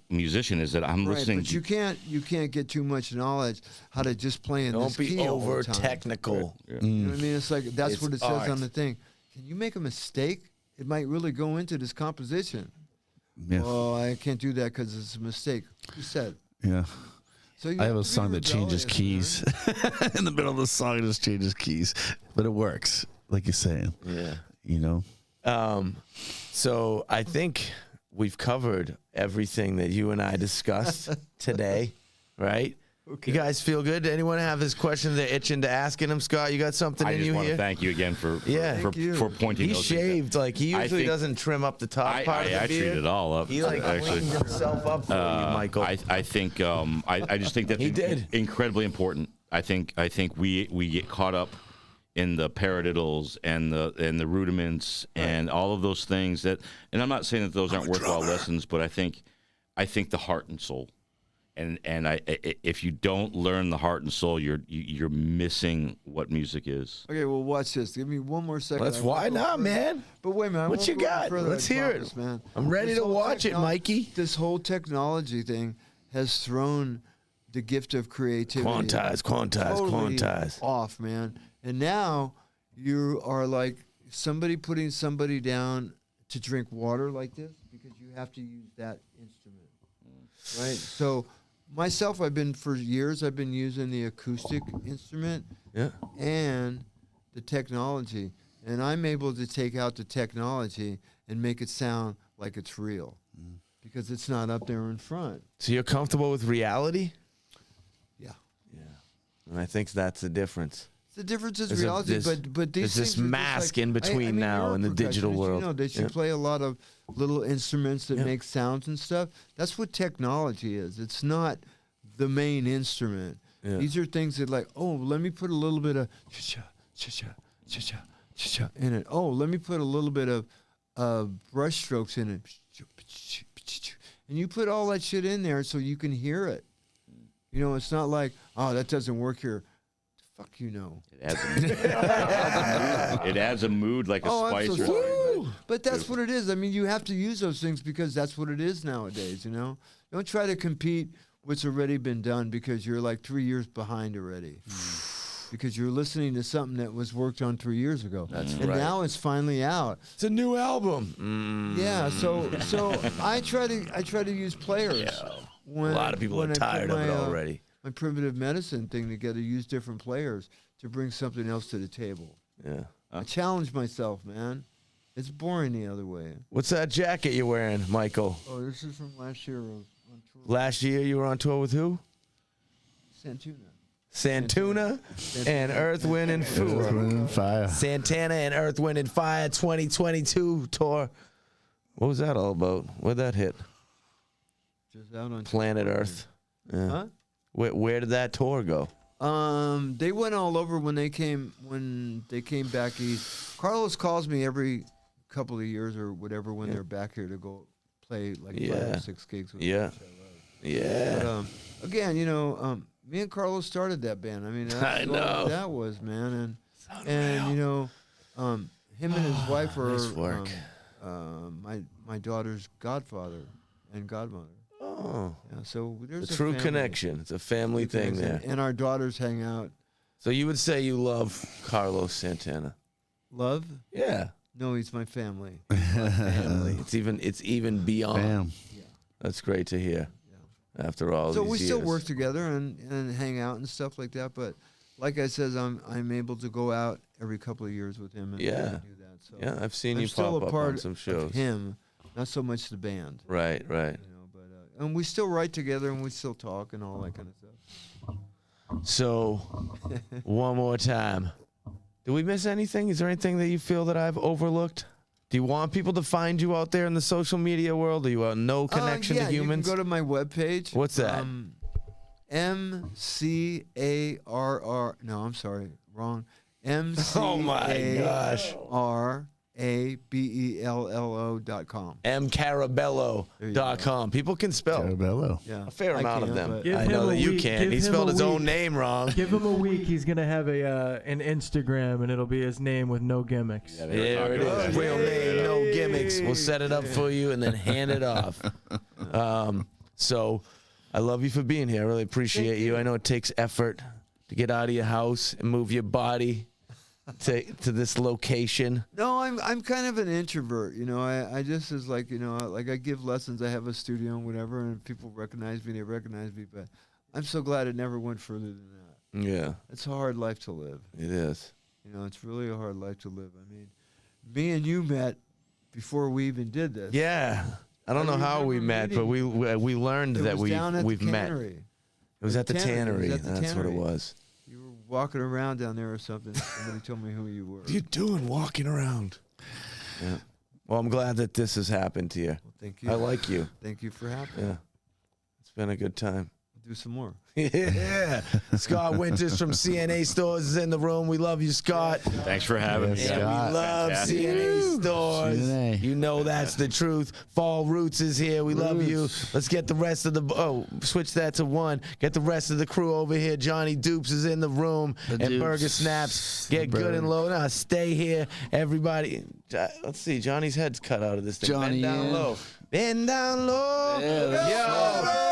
musician is that I'm listening. But you can't get too much knowledge how to just play in this key. Don't be all the over time. technical. You know what I mean? It's like that's what it says art. on the thing. Can you make a mistake? It might really go into this composition. Yeah. Oh, I can't do that because it's a mistake. Who said? Yeah. So you I have to a be song that changes rebellious, keys. In the middle of the song, it just changes keys. But it works, like you're saying. Yeah. You know? So I think we've covered everything that you and I discussed today, right? Okay. You guys feel good? Anyone have his questions they're itching to asking him, Scott? You got something I in just you want here? to thank you again for pointing He those shaved. Like, he I usually think- doesn't trim up the top part of the I beard. treated it all up. He, like, actually. cleaned himself up for you, Michael. I think I just think that's He did. incredibly important. I think we get caught up in the paradiddles and the rudiments and all of those things that, and I'm not saying that those aren't worthwhile lessons, but I think the heart and soul. And if you don't learn the heart and soul, you're missing what music is. Okay, well, watch this. Give me one more second. That's why not, man. But wait a minute. I What won't you go any got? further, Let's I hear promise, it. man. I'm ready This to whole watch it, Mikey. This whole technology thing has thrown the gift of creativity Quantize. off, man. And now you are like somebody putting somebody down to drink water like this because you have to use that instrument, right? So myself, for years, I've been using the acoustic instrument and the technology. And I'm able to take out the technology and make it sound like it's real because it's not up there in front. So you're comfortable with reality? Yeah. And I think that's the difference. The difference is There's a- reality, there's- but these there's this things are just mask like, in between you're now a in the digital percussionist, world. You know that you play a lot of little instruments that make sounds and stuff. That's what technology is. It's not the main instrument. Yeah. These are things that like, oh, let me put a little bit of cha-cha, cha-cha, cha-cha, cha-cha in it. Oh, let me put a little bit of brush strokes in it. And you put all that shit in there so you can hear it. You know, it's not like, oh, that doesn't work here. Fuck you know. It adds a mood like a spice. I'm so or sorry, but that's what it is. I mean, you have to use those things because that's what it is nowadays, you know? Don't try to compete what's already been done because you're like 3 years behind already. Because you're listening to something that was worked on 3 years ago. That's and right. now it's finally out. It's a new album. Yeah, so I try to use players. A lot of people are tired of it already. primitive medicine thing together, use different players to bring something else to the table. Yeah. I challenge myself, man. It's boring the other way. What's that jacket you're wearing, Michael? Oh, this is from last year. I was on tour. Last year you were on tour with who? Santana. And Earth, Wind, and Fire. Santana and Earth, Wind, and Fire 2022 tour. What was that all about? Where'd that hit? Just out on Planet Earth. Yeah. Huh? Where did that tour go? They went all over when they came back east. Carlos calls me every couple of years or whatever when they're back here to go play like 5 or 6 gigs with Yeah. us, which I Yeah. love. But, again, me and Carlos started that band. I mean, I that's know. what that was, man. And him and his wife are Nice work. my daughter's godfather and godmother. Oh, Yeah, so there's a a true family connection. It's a family thing there. And our daughters hang out. So you would say you love Carlos Santana? Love? Yeah. No, he's my family. Family. It's even beyond. Bam. That's great to hear. After all So these we years. still work together and hang out and stuff like that. But like I said, I'm able to go out every couple of years with him and do that. So Yeah, I've seen I'm you still pop a up part on some shows. of him, not so much the band. Right. But and we still write together and we still talk and all that kind of stuff. So, one more time. Did we miss anything? Is there anything that you feel that I've overlooked? Do you want people to find you out there in the social media world? Do you want no connection to humans? You can go to my webpage. What's that? MCARR. No, I'm sorry. Wrong. Oh my gosh. MCARABELLO.com. mcarabello.com. People can spell. Carabello. Yeah. A fair I amount of can, them. but- Give I him know a that you week. can't. Give He him spelled a his own week. name wrong. Give him a week. He's gonna have an Instagram, and it'll be his name with no gimmicks. There it is. Real name, no gimmicks. We'll set it up for you and then hand it off. So I love you for being here. I really appreciate you. I know it takes effort to get out of your house and move your body to this location. No, I'm kind of an introvert. I just is like like I give lessons. I have a studio and whatever, and people recognize me. They recognize me, but I'm so glad it never went further than that. Yeah, It's a hard life to live. it is. It's really a hard life to live. I mean, me and you met before we even did this. Yeah. I don't know how we met, but we learned It that was down at we've the met. cannery. It was at the tannery. It was at the That's what it tannery. was. You were walking around down there or something. Somebody told me who you were. What are you doing walking around? Yeah. Well, I'm glad that this has happened to you. Well, thank you. I like you. Thank you for having me. Yeah. It's been a good time. Do some more. Yeah. Scott Winters from CNA Stores is in the room. We love you, Scott. Thanks for having me. And Scott. we love Fantastic. CNA Stores. CNA. You know that's the truth. Phall Roots is here. We love you. Let's get the rest of switch that to one. Get the rest of the crew over here. Jonny Deups is in the room. The and Deups. Burger Snaps. Get The good and Burger. low. Now stay here. Everybody. Let's see. Johnny's head's cut out of this thing. Johnny Bend down in. low. Bend down low. Yeah, that's Yo.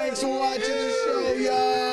Thanks for watching the show, y'all.